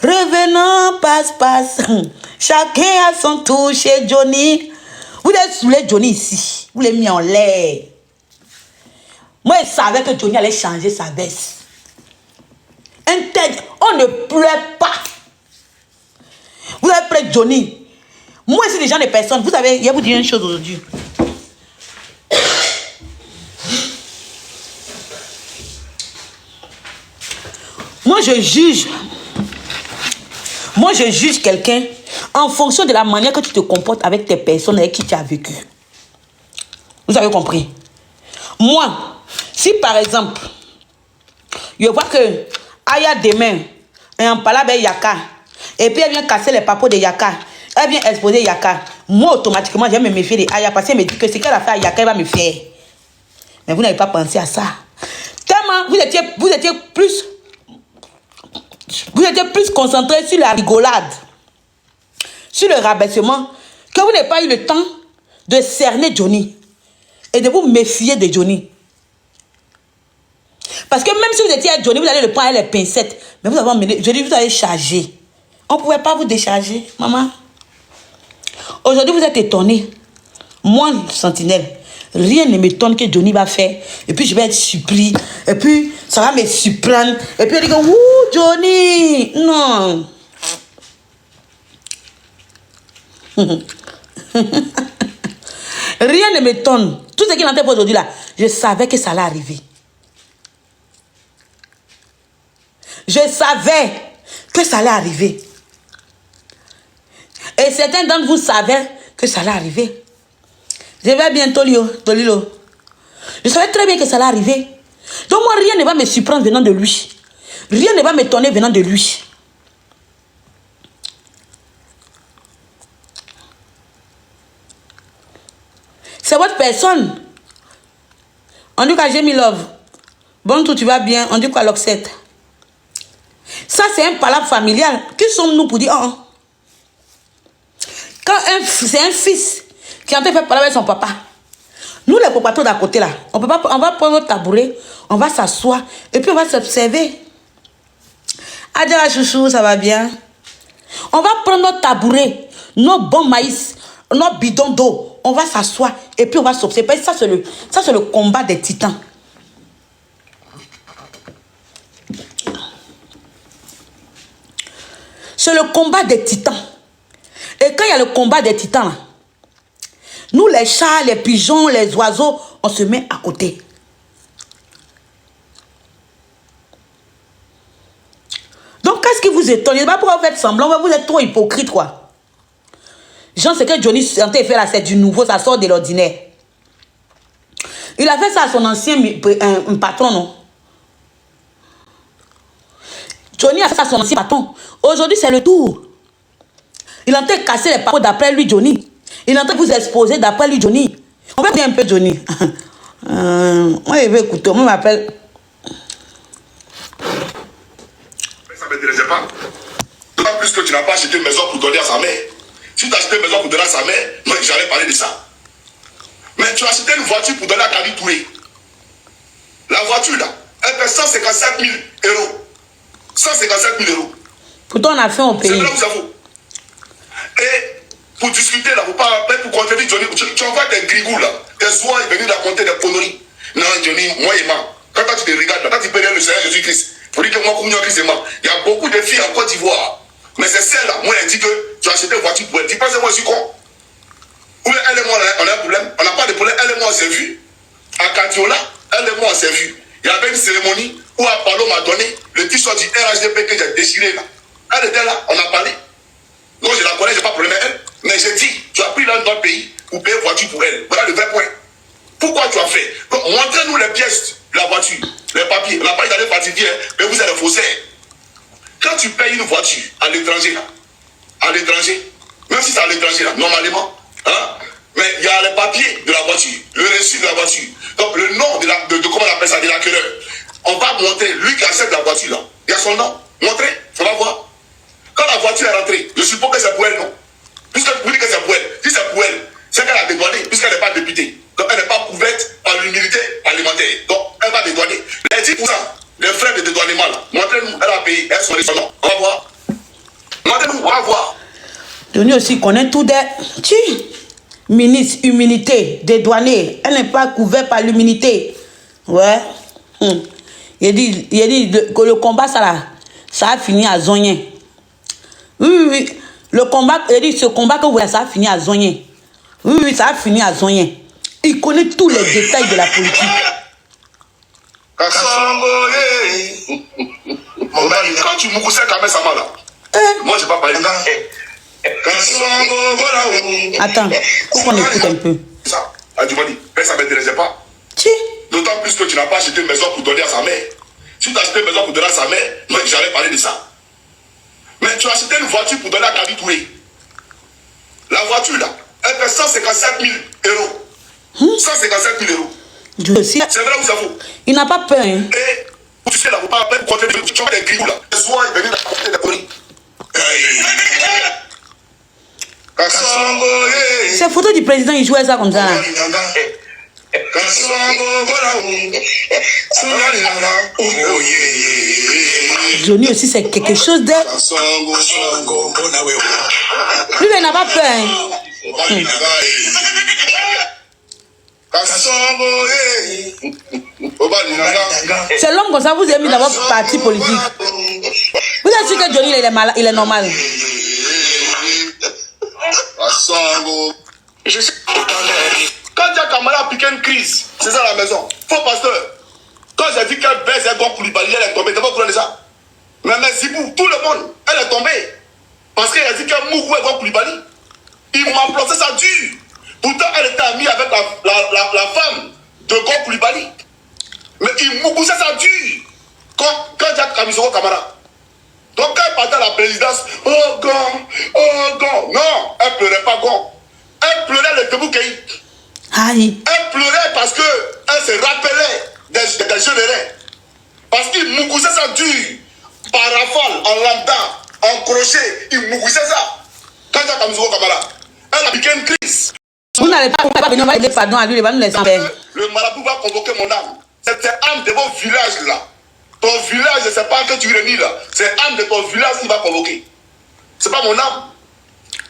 Revenons, passe. Chacun a son touche. Johnny, vous êtes saoulé Johnny ici. Vous l'avez mis en l'air. Moi, je savais que Johnny allait changer sa veste. On ne pleure pas. Vous avez pris Johnny. Moi, c'est des gens, des personnes. Vous savez, je vais vous dire une chose aujourd'hui. Moi, je juge quelqu'un en fonction de la manière que tu te comportes avec tes personnes avec qui tu as vécu. Vous avez compris? Moi, si par exemple, je vois que Aya demain est en palabre Yaka, et puis elle vient casser les papeaux de Yaka, elle vient exposer Yaka, moi automatiquement je vais me méfier de Aya parce qu'elle me dit que ce qu'elle a fait à Yaka, elle va me faire. Mais vous n'avez pas pensé à ça. Tellement vous étiez plus concentré sur la rigolade, sur le rabaissement, que vous n'avez pas eu le temps de cerner Johnny et de vous méfier de Johnny. Parce que même si vous étiez à Johnny, vous allez le prendre avec les pincettes. Mais vous avez emmené, je dis, vous allez charger. On ne pouvait pas vous décharger, maman. Aujourd'hui, vous êtes étonnés. Moi, Sentinelle, rien ne m'étonne que Johnny va faire. Et puis, je vais être surpris. Et puis, ça va me surprendre. Et puis, on dit que, ouh, Johnny. Non. Rien ne m'étonne. Tout ce qu'il entend pour aujourd'hui, là, je savais que ça allait arriver. Je savais que ça allait arriver. Et certains d'entre vous savaient que ça allait arriver. Je vais bientôt, Lilo. Je savais très bien que ça allait arriver. Donc moi, rien ne va me surprendre venant de lui. Rien ne va m'étonner venant de lui. C'est votre personne. On dit qu'à Jamie Love. Bon, tout tu vas bien. On dit quoi, Loxette. Ça, c'est un palabre familial. Qui sommes-nous pour dire, oh. Quand c'est un fils qui est en train de faire parler avec son papa, nous, les papas d'à côté là, on va prendre notre tabouret, on va s'asseoir et puis on va s'observer. Adja chouchou, ça va bien. On va prendre notre tabouret, nos bons maïs, nos bidons d'eau, on va s'asseoir et puis on va s'observer. Ça, c'est le combat des titans. C'est le combat des titans. Et quand il y a le combat des titans, là, nous, les chats, les pigeons, les oiseaux, on se met à côté. Donc, qu'est-ce qui vous étonne? Je ne sais pas pourquoi vous faites semblant, vous êtes trop hypocrite, quoi. Genre, ce que Johnny Santé fait là, c'est du nouveau, ça sort de l'ordinaire. Il a fait ça à son ancien patron, non? Johnny a fait ça à son ancien patron. Aujourd'hui, c'est le tour. Il est en train de casser les papeaux d'après lui, Johnny. Il est en train de vous exposer d'après lui, Johnny. On va dire un peu Johnny. Moi, je vais écouter. Moi, je m'appelle. Ça ne m'intéressait pas. D'autant plus que tu n'as pas acheté une maison pour donner à sa mère. Si tu as acheté une maison pour donner à sa mère, moi, j'allais parler de ça. Mais tu as acheté une voiture pour donner à Kali Touré. La voiture, là, elle fait 157 000 euros. 157 000 euros. Pourtant, on a fait au pays. C'est là où ça vaut. Et pour discuter là, pour contredire Johnny, tu envoies des grigous là, des oies, ils viennent raconter des conneries. Non, Johnny, moi et moi. Quand tu te regardes, quand tu peux dire le Seigneur Jésus-Christ, il faut dire que moi, comme Christ et moi, il y a beaucoup de filles en Côte d'Ivoire. Mais c'est celle-là, moi, elle dit que tu as acheté une voiture pour elle. Tu penses que moi, je suis con? Ou bien elle et moi, on a un problème. On n'a pas de problème. Elle et moi, on s'est vu. À Catiola, elle et moi, on s'est vu. Il y avait une cérémonie où Apollo m'a donné le t-shirt du RHDP que j'ai déchiré là. Elle était là, on a parlé. Non, je la connais, je n'ai pas de problème avec elle. Mais Mais je dis, tu as pris dans notre pays pour payer voiture pour elle. Voilà le vrai point. Pourquoi tu as fait? Montrez-nous les pièces de la voiture, les papiers. On n'a pas d'aller falsifier, mais vous êtes des faussaires. Quand tu payes une voiture à l'étranger, même si c'est à l'étranger, normalement, hein, mais il y a les papiers de la voiture, le reçu de la voiture, donc le nom de comment on appelle ça, de l'acquéreur. On va montrer, lui qui achète la voiture là, il y a son nom, montrez, on va voir. Quand la voiture est rentrée, je suppose que c'est pour elle, non? Puisque vous dites que c'est pour elle, si c'est pour elle, c'est qu'elle a dédouané, puisqu'elle n'est pas députée. Donc elle n'est pas couverte par l'humilité alimentaire. Donc elle va dédouaner. Les 10%, les frais de dédouanement là, montrez-nous, elle a payé, elle sont son nom. On va voir. Montrez-nous, on va voir. Johnny aussi connaît tout des... Tu, ministre, humilité, dédouané. Elle n'est pas couverte par l'humilité. Ouais. Il dit que le combat, ça a fini à Zonien. Oui. Le combat, il dit ce combat que vous voyez, ça a fini à Zonien. Oui, ça a fini à Zonien. Il connaît tous les détails de la politique. Quand tu m'oussais quand même ça m'a là. Moi, je ne vais pas parler. Attends, faut qu'on écoute un peu. Ça, tu m'as dit, mais ça ne m'intéressait pas. Si. D'autant plus que tu n'as pas acheté une maison pour donner à sa mère. Si tu as acheté une maison pour donner à sa mère, moi j'allais parler de ça. Mais tu as acheté une voiture pour donner à Kabi Touré. La voiture là, elle fait 157 000 euros. 157 000 euros. C'est vrai ou c'est faux? Il n'a pas peur. Hein? Et tu sais là, vous parlez de côté tu as des grillous là. Les soirs, ils viennent d'apporter des conneries. Ces photos du président, il jouait ça comme ça. Johnny aussi, c'est quelque chose de... Lui, il n'a pas peur. Hein? C'est l'homme comme ça, vous avez mis dans votre parti politique. Vous êtes sûr que Johnny, il est malade, il est normal. Quand tu as Kamala a piqué une crise, c'est ça la maison. Faux pasteur. Quand j'ai dit qu'elle baisse un bon Koulibaly, elle est tombée. Tu n'as pas couru de ça. Mais Zibou, tout le monde, elle est tombée. Parce qu'elle a dit qu'elle mourait un bon Koulibaly. Il m'a placé ça dur. Pourtant, elle était amie avec la femme de Gon Koulibaly. Mais il moussait ça dur. Quand tu as Kamisoko Kamara. Donc quand elle partait à la présidence, oh Gon. Non, elle pleurait pas Gon. Elle pleurait le Teboukéi. Aïe. Elle pleurait parce qu'elle se rappelait des jeunes reins. Parce qu'il moussait ça dur. Par rafale, en lambda, en crochet, il moussait ça. Quand tu as Kamisoko Kamara, elle a piqué une crise. Vous n'allez pas venir demander pardon à lui, il va nous laisser faire. Le marabout va convoquer mon âme. C'est âme de vos villages là. Ton village, c'est pas que tu réunis là. C'est âme de ton village qui va convoquer. C'est pas mon âme.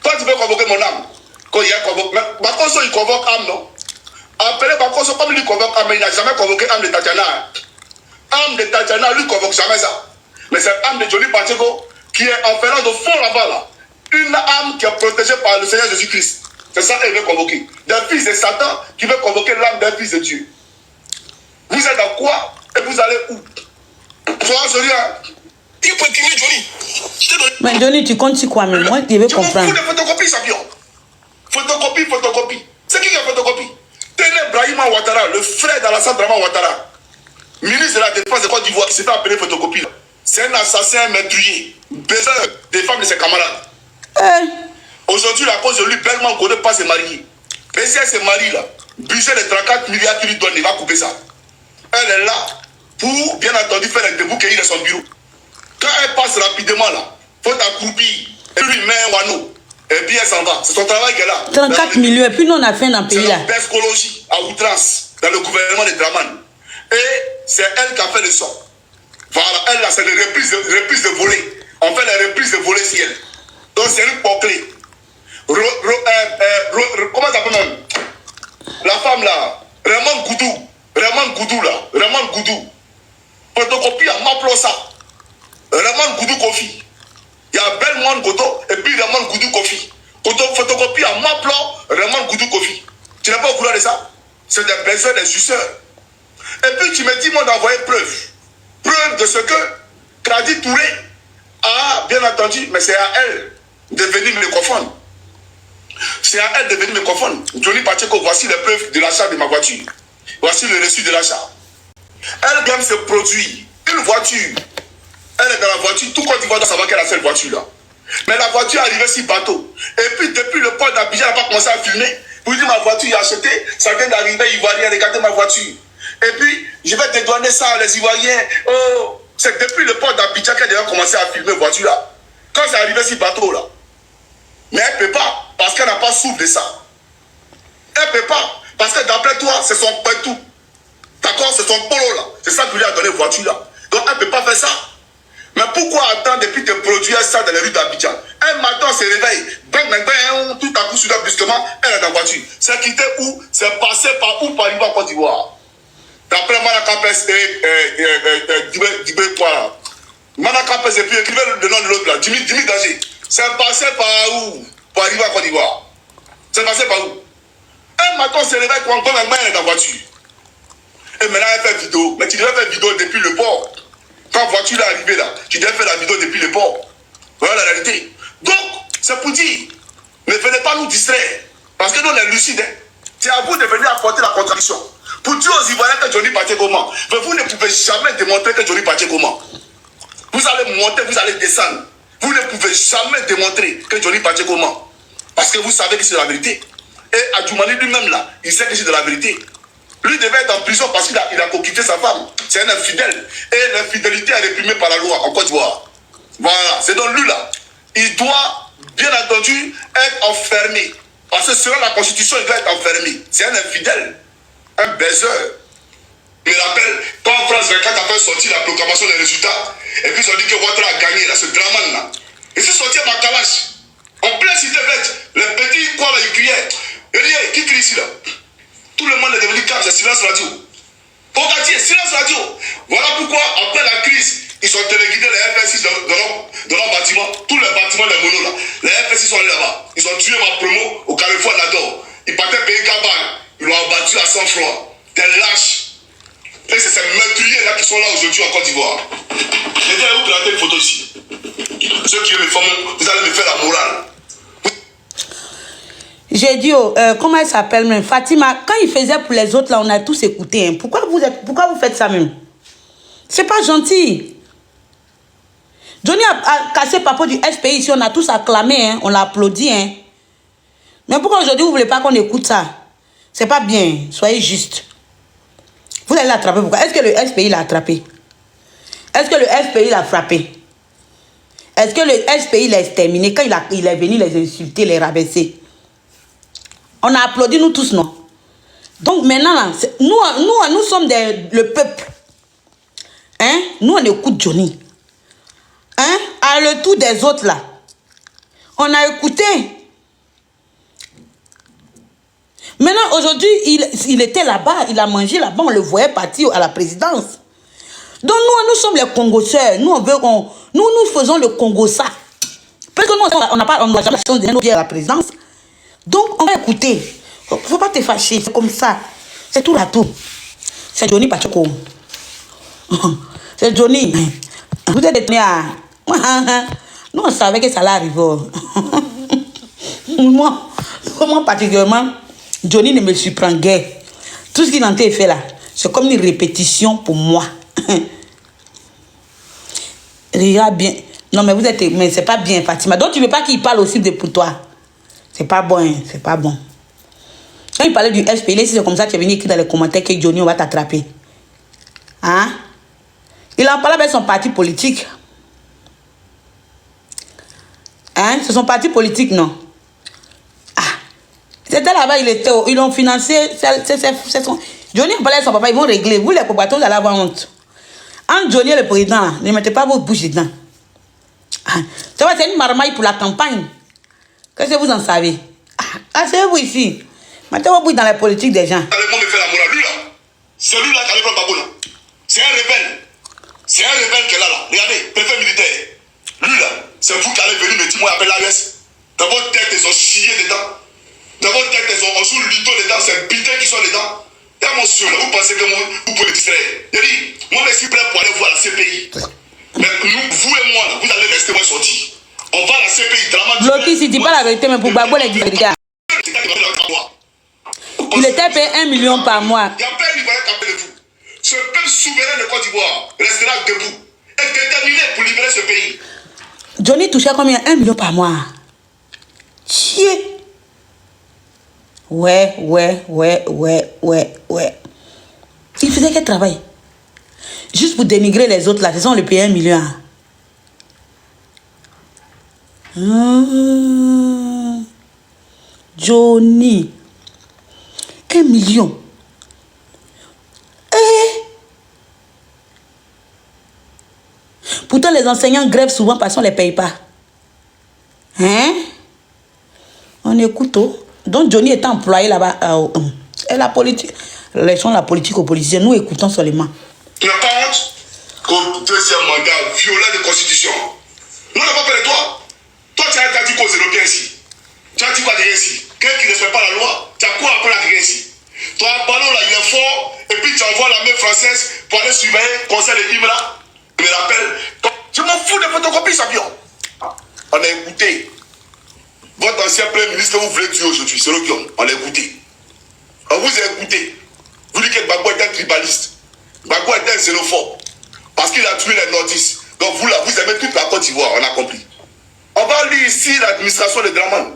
Toi, tu veux convoquer mon âme. Quand il y a convoqué. Bakoso, il convoque âme, non? Appelez Bakoso comme il convoque âme, mais il n'a jamais convoqué âme de Tatiana. Âme de Tatiana, lui, convoque jamais ça. Mais c'est âme de Johnny Pacheco qui est enfermée de fond là-bas là. Une âme qui est protégée par le Seigneur Jésus-Christ. C'est ça qu'elle veut convoquer. D'un fils de Satan qui veut convoquer l'âme d'un fils de Dieu. Vous êtes dans quoi et vous allez où? Sois sérieux. Il faut écrire Johnny. Mais Johnny, tu comptes sur quoi même? Moi, je veux comprendre. Tu m'en fous de photocopie, champion. Photocopie. C'est qui a photocopie? Téné Brahima Ouattara, le frère d'Alassane Draman Ouattara, ministre de la Défense de Côte d'Ivoire, qui s'est fait appeler photocopie. C'est un assassin, un meurtrier, baiseur des femmes de ses camarades. Aujourd'hui, à cause de lui, Belman ne connaît pas se marier. Mais si elle se marie là, budget de 34 milliards qu'il lui donne, il va couper ça. Elle est là pour, bien entendu, faire un debout qu'il est son bureau. Quand elle passe rapidement là, il faut t'accroupir, et lui il met un wano, et puis elle s'en va. C'est son travail qu'elle a. 34 millions, et puis nous on a fait dans le pays là. C'est la psychologie à outrance dans le gouvernement de Draman. Et c'est elle qui a fait le son. Voilà, elle là, c'est les reprises de volée. On fait les reprises de volée sur elle. Donc c'est une clé. Comment ça s'appelle même? La femme là, Raymond Goudou. Photocopie à Maplosa. Raymond Goudou Kofi. Il y a Belmont Goto et puis Raymond Goudou Kofi. Photocopie à Maplo, Raymond Goudou Kofi. Tu n'es pas au courant de ça? C'est des besoins des justeurs. Et puis tu me dis, moi d'envoyer preuve. Preuve de ce que Kadi Touré a bien entendu, mais c'est à elle de venir me confondre. C'est à elle de venir me confondre. Johnny Pacheco, voici les preuves de l'achat de ma voiture. Voici le reçu de l'achat. Elle gagne ce produit. Une voiture. Elle est dans la voiture. Tout Côte d'Ivoire doit savoir qu'elle a cette voiture-là. Mais la voiture est arrivée sur bateau. Et puis, depuis le port d'Abidjan, elle n'a pas commencé à filmer. Vous dites, ma voiture, j'ai acheté. Ça vient d'arriver, Ivoirien, regardez ma voiture. Et puis, je vais dédouaner ça, les Ivoiriens. Oh, c'est depuis le port d'Abidjan qu'elle a commencé à filmer la voiture-là. Quand c'est arrivé sur bateau-là. Mais elle ne peut pas, parce qu'elle n'a pas souffle de ça. Elle ne peut pas, parce que d'après toi, c'est son pétou. D'accord, c'est son polo là. C'est ça que lui a donné voiture là. Donc elle ne peut pas faire ça. Mais pourquoi attendre depuis que produire ça dans les rues d'Abidjan? Un matin, on se réveille. Bang, bang, bang, tout à coup, soudain, brusquement, elle est dans la voiture. C'est quitté où? C'est passé par où? Par Ivoire, Côte d'Ivoire. D'après Manakapes et Dibé quoi là? Manakapes et puis écrivez le nom de l'autre là. Jimmy Danger. C'est passé par où? Pour arriver à Côte d'Ivoire. C'est passé par où? Un matin, on se réveille quand elle est dans la voiture. Et maintenant, elle fait vidéo. Mais tu devais faire vidéo depuis le port. Quand la voiture est arrivée là, tu devais faire la vidéo depuis le port. Voilà la réalité. Donc, c'est pour dire, ne venez pas nous distraire. Parce que nous, on est lucides. Hein. C'est à vous de venir apporter la contradiction. Pour dire aux Ivoiriens que Johnny Pacheco ment. Mais vous ne pouvez jamais démontrer que Johnny Pacheco ment. Vous allez monter, vous allez descendre. Vous ne pouvez jamais démontrer que Johnny Pacheco ment. Parce que vous savez que c'est la vérité. Et Adjoumani lui-même là, il sait que c'est de la vérité. Lui devait être en prison parce qu'il a coquitté sa femme. C'est un infidèle. Et l'infidélité est réprimée par la loi en Côte d'Ivoire. Voilà, c'est donc lui là. Il doit, bien entendu, être enfermé. Parce que selon la Constitution, il doit être enfermé. C'est un infidèle. Un baiser. Je me rappelle, quand France 24 a fait sortir la proclamation des résultats, et puis ils ont dit que Ouattara a gagné, là, ce draman là. Et c'est sorti à ma calache. En plein cité verte, les petits quoi là, ils criaient. Qui crie ici là? Tout le monde est devenu calme, c'est silence radio. Bogatier, silence radio. Voilà pourquoi, après la crise, ils ont téléguidé les FSI dans leur bâtiment. Tous les bâtiments, les monos là. Les FSI sont allés là-bas. Ils ont tué ma promo au Carrefour Nador. Ils partaient payer Gabal. Ils l'ont abattu à 100 francs. Des lâches. Et c'est ces meurtriers là qui sont là aujourd'hui en Côte d'Ivoire. Je vais vous présenter une photo ici. Ceux qui me forment, vous allez me faire la morale. J'ai dit, comment elle s'appelle même? Fatima, quand il faisait pour les autres, là, on a tous écouté. Hein. Pourquoi vous faites ça même? C'est pas gentil. Johnny a cassé Papo du SPI ici, on a tous acclamé, hein. On l'a applaudi. Hein. Mais pourquoi aujourd'hui vous voulez pas qu'on écoute ça? C'est pas bien, soyez juste. Vous allez l'attraper, pourquoi? Est-ce que le SPI l'a attrapé? Est-ce que le SPI l'a frappé? Est-ce que le SPI l'a exterminé quand il est venu les insulter, les rabaisser? On a applaudi nous tous, non? Donc maintenant, là, nous sommes le peuple. Hein? Nous, on écoute Johnny. Hein? À le tour des autres, là. On a écouté. Maintenant, aujourd'hui, il était là-bas, il a mangé là-bas, on le voyait partir à la présidence. Donc nous sommes les Congosseurs. Nous faisons le Congo ça. Parce que nous, on n'a jamais la chance de donner à la présidence. Donc, on va écouter. Faut pas te fâcher, c'est comme ça. C'est tout là tout. C'est Johnny Pacheco. C'est Johnny. Vous êtes détenu à... Nous, on savait que ça allait arriver. Moi, particulièrement, Johnny ne me surprend guère. Tout ce qu'il a fait là, c'est comme une répétition pour moi. Regarde bien. Non, mais vous êtes... Mais c'est pas bien, Fatima. Donc, tu veux pas qu'il parle aussi pour toi. C'est pas bon, hein? C'est pas bon. Quand il parlait du SPI, c'est comme ça que tu es venu écrire dans les commentaires que Johnny, on va t'attraper. Hein? Il en parle avec son parti politique. Hein? C'est son parti politique, non? Ah! C'était là-bas, ils l'ont financé. Johnny en parlait avec son papa, ils vont régler. Vous, les propriétaires, vous allez avoir honte. Entre Johnny et le président, ne mettez pas vos bouches dedans. Ah. C'est une marmaille pour la campagne. Qu'est-ce que vous en savez? Ah, c'est vous ici. Maintenant, vous dans la politique des gens. Allez-moi me faire la morale. Lui là, c'est lui là qui a le Babo là. C'est un rebelle. C'est un rebelle qui est là. Regardez, préfet militaire. Lui là, c'est vous qui allez venir me dire, moi, appelle l'AES. Dans votre tête, ils ont chié dedans. Dans votre tête, ils ont sous le lito dedans. C'est bidets qui sont dedans. Et mon sûr, vous pensez que vous pouvez distraire. Il dit, moi, je suis prêt pour aller voir la CPI. Mais nous, vous et moi, là, vous allez rester moi sorti. On va à la CPI. Bloqué, si tu dis pas la vérité, mais pour Babo, les payer 1 million par mois. Il n'y a pas un Ivoirien qui appelle vous. Ce peuple souverain de Côte d'Ivoire restera debout et déterminé pour libérer ce pays. Johnny touchait combien? 1 million par mois. Chier. Ouais. Il faisait quel travail? Juste pour dénigrer les autres, là, c'est ça, on le payait 1 million. Johnny. 1 million. Pourtant, les enseignants grèvent souvent parce qu'on ne les paye pas. Hein? On écoute. Donc, Johnny est employé là-bas. Et la politique. Laissons la politique aux politiciens. Nous écoutons seulement. Tu n'as pas honte qu'au deuxième mandat, violant de constitution. Nous n'avons pas peur de toi. Toi, tu as dit qu'aux Européens ici. Tu as dit quoi derrière ici? Quelqu'un qui ne respecte pas la loi, tu as quoi à appeler derrière ici? Toi, ballon là, il est fort, et puis tu envoies l'armée française pour aller surveiller le conseil de Imra. Je me rappelle. Je m'en fous des photocopies, champion. On a écouté. Votre ancien premier ministre que vous voulez tuer aujourd'hui, c'est le Guillaume. On l'a écouté. On vous a écouté. Vous dites que Gbagbo est un tribaliste. Gbagbo est un xénophobe. Parce qu'il a tué les nordistes. Donc vous là, vous aimez toute la Côte d'Ivoire, on a compris. On va lire ici l'administration de Draman.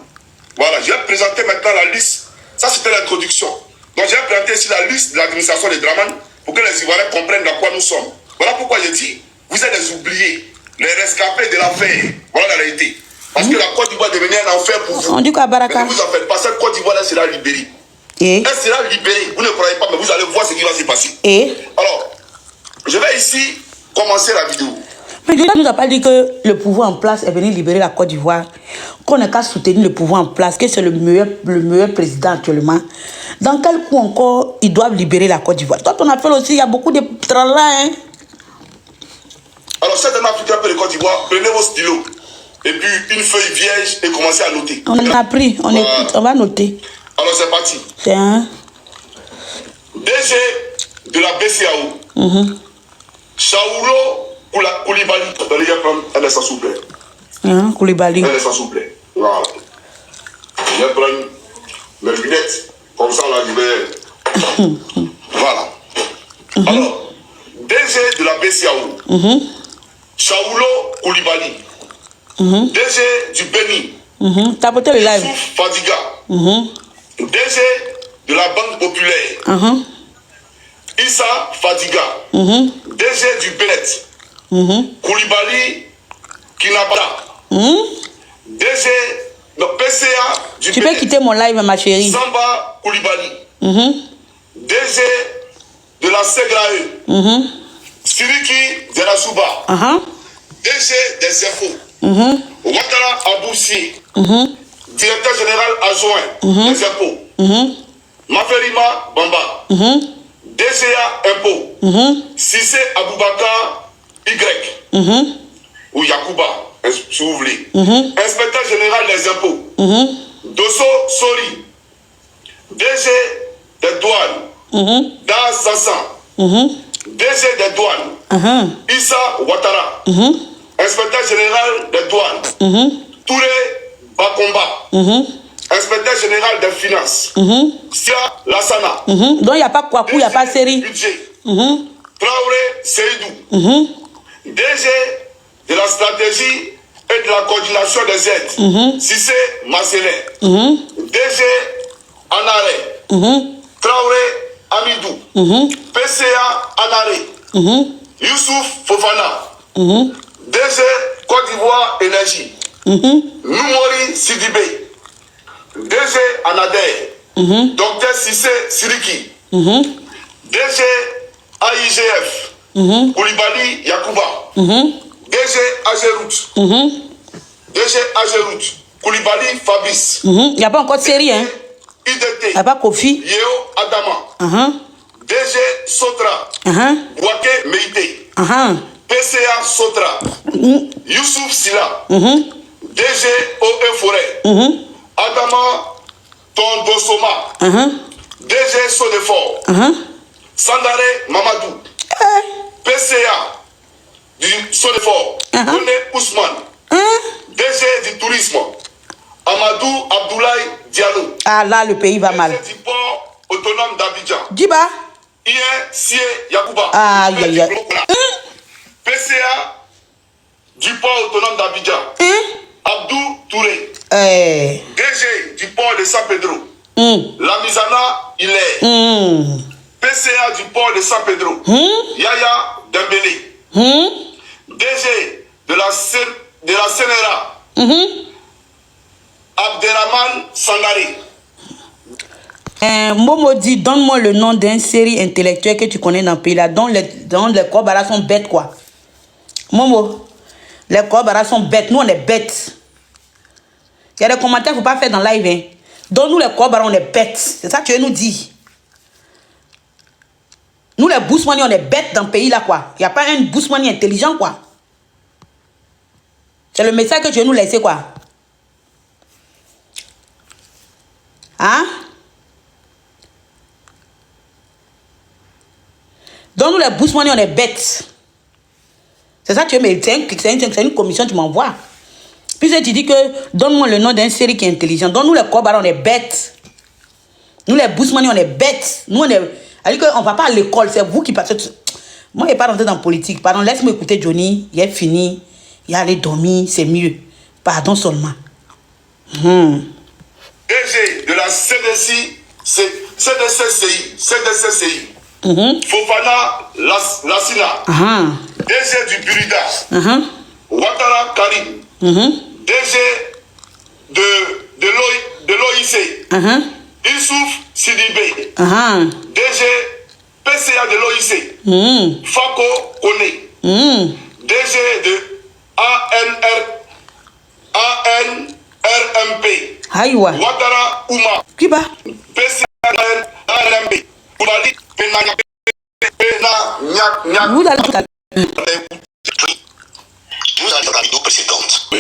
Voilà, je vais présenter maintenant la liste. Ça, c'était l'introduction. Donc, je vais présenter ici la liste de l'administration de Draman pour que les Ivoiriens comprennent dans quoi nous sommes. Voilà pourquoi je dis, vous êtes des oubliés, les rescapés de l'affaire. Voilà la réalité. Parce que la Côte d'Ivoire devenait un enfer pour vous. On dit quoi, Baraka? Mais ne vous en faites pas, cette Côte d'Ivoire-là sera libérée. Et? Elle sera libérée. Vous ne croyez pas, mais vous allez voir ce qui va se passer. Et? Alors, je vais ici commencer la vidéo. Mais Dieu ne nous a pas dit que le pouvoir en place est venu libérer la Côte d'Ivoire, qu'on n'a qu'à soutenir le pouvoir en place, que c'est le meilleur président actuellement. Dans quel coup encore ils doivent libérer la Côte d'Ivoire? Toi, ton affaire aussi, il y a beaucoup de tralala, hein? Alors, certainement, Africains de Côte d'Ivoire, prenez vos stylos et puis une feuille vierge et commencez à noter. On a pris, on écoute, on va noter. Alors, c'est parti. C'est un. DG de la BCAO, Chaoulo Koulibaly. Allez, prendre un instant, s'il vous plaît. Koulibaly. Un instant, s'il vous plaît. Voilà. Je vais prendre mes lunettes. Comme ça, là, je vais. Voilà. Alors, DG de la BCAO, Chaoulo Koulibaly. DG du Bénin. T'as porté le live. Youssouf Fadiga. DG de la Banque Populaire. Issa Fadiga. DG du Bénet. Koulibaly Kinabada. DG de PCA du Tu Bénet. peux quitter mon live, ma chérie. Samba Koulibaly. DG de la SEGRAE. Siriki Zerasuba. DG des Impôts. Ouattara Aboussi. Directeur général adjoint des Impôts. Maferima Bamba. DCA Impôts. Sissé Aboubakar Y. Ou Yakuba, si vous voulez. Inspecteur général des Impôts. Dosso Sori. DG des douanes. Da Sassan. DG des douanes. Issa Ouattara. Inspecteur général des douanes. Touré Bakomba. Inspecteur général des finances. Sia Lassana. Donc il n'y a pas Kwaku, il n'y a pas série. Budget. Traoré Seydou. DG de la stratégie et de la coordination des aides. Sissé Marcelin. DG Anare. Traoré Amidou. PCA Anare. Youssouf Fofana. DG Côte d'Ivoire Énergie. Noumori Sidibé. DG Anader. Docteur Sissé Siriki. DG AIGF. Koulibaly Yakuba. DG Ageroute. DG Ageroute. Koulibaly Fabrice. Il n'y a pas encore de série, hein? IDT. Il n'y a pas Kofi. Yeo Adama. DG Sotra. Bouaké Meïté. PCA Sotra. Youssouf Silla. DG OE Forêt. Adama Tondosoma. DG Sodefort. Sandare Mamadou. PCA du Sodefort. René Ousmane. DG du tourisme. Amadou Abdoulaye Diallo. Ah là, le pays va mal. DG du port autonome Djiba. Hier, Sie Yacouba. Aïe, aïe, aïe. PCA du port autonome d'Abidjan. Abdou Touré. DG du port de San Pedro. Lamizana Hilaire. PCA du port de San Pedro. Yaya Dembélé. DG de la CNRA. Abderrahman Sangari. Momo dit, donne-moi le nom d'une série intellectuelle que tu connais dans le pays là, dont les Kobara sont bêtes quoi. Momo, les Kobara sont bêtes, nous on est bêtes. Il y a des commentaires qu'il ne faut pas faire dans live. Hein. Donne-nous les Kobara, on est bêtes. C'est ça que tu veux nous dire. Nous les Bousmani, on est bêtes dans le pays là quoi. Il n'y a pas un Bousmani intelligent quoi. C'est le message que tu veux nous laisser quoi. Hein? Donne-nous les Bousmani, on est bêtes. C'est ça que tu veux, mais c'est une commission que tu m'envoies. Puis tu dis que donne-moi le nom d'une série qui est intelligente. Donne-nous les Kobara, on est bêtes. Nous les Bousmani, on est bêtes. Nous on est. C'est-à-dire qu'on ne va pas à l'école, c'est vous qui passez. Moi, je n'ai pas rentré dans la politique. Pardon, laisse-moi écouter Johnny. Il est fini. Il est allé dormir, c'est mieux. Pardon seulement. DG de la CDCI. Fofana Lassina. DG du Burida. Ouattara Karim. DG de l'OIC. Issouf Sidibé. DG PCA de l'OIC. Fako Kone. DG de ANRMP. Aïwa. Ouattara Ouma. Qui va? PCA ANRMP. Oubali Penanya. Vous allez tout à Vous avez dans la vidéo précédente que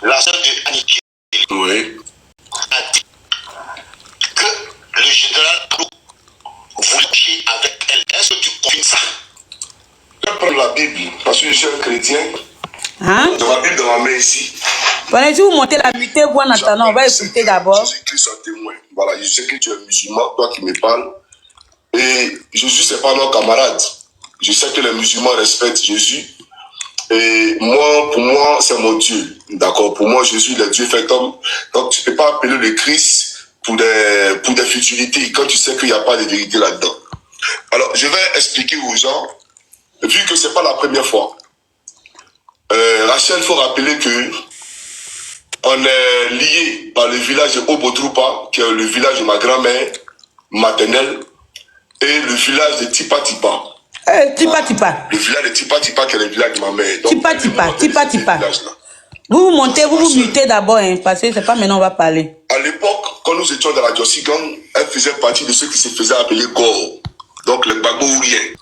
la sœur de Annick a dit que le général Abdou voulait chier avec elle. Est-ce que tu confirmes ça? Je vais prendre la Bible parce que je suis un chrétien. Hein? J'ai ma Bible dans ma main ici. Pendant que vous montez la muté, vous en attendant, on va écouter d'abord. Jésus-Christ est témoin. Voilà, je sais que tu es musulman, toi qui me parles. Et Jésus, c'est pas mon camarade. Je sais que les musulmans respectent Jésus. Et moi, pour moi, c'est mon Dieu. D'accord? Pour moi, Jésus, il est Dieu fait homme. Donc, tu ne peux pas appeler le Christ pour des futilités quand tu sais qu'il n'y a pas de vérité là-dedans. Alors, je vais expliquer aux gens, vu que ce n'est pas la première fois. Rachel, il faut rappeler que on est lié par le village de Obotroupa, qui est le village de ma grand-mère maternelle, et le village de Tipa Tipa. Tipa. Le village de Tipa Tipa, qui est le village de ma mère. Donc, Tipa. Vous montez, vous mutez d'abord, hein, parce que c'est pas maintenant on va parler. À l'époque, quand nous étions dans la Jossi Gang, elle faisait partie de ceux qui se faisaient appeler Gore. Donc les Gbagbo-Ouriens.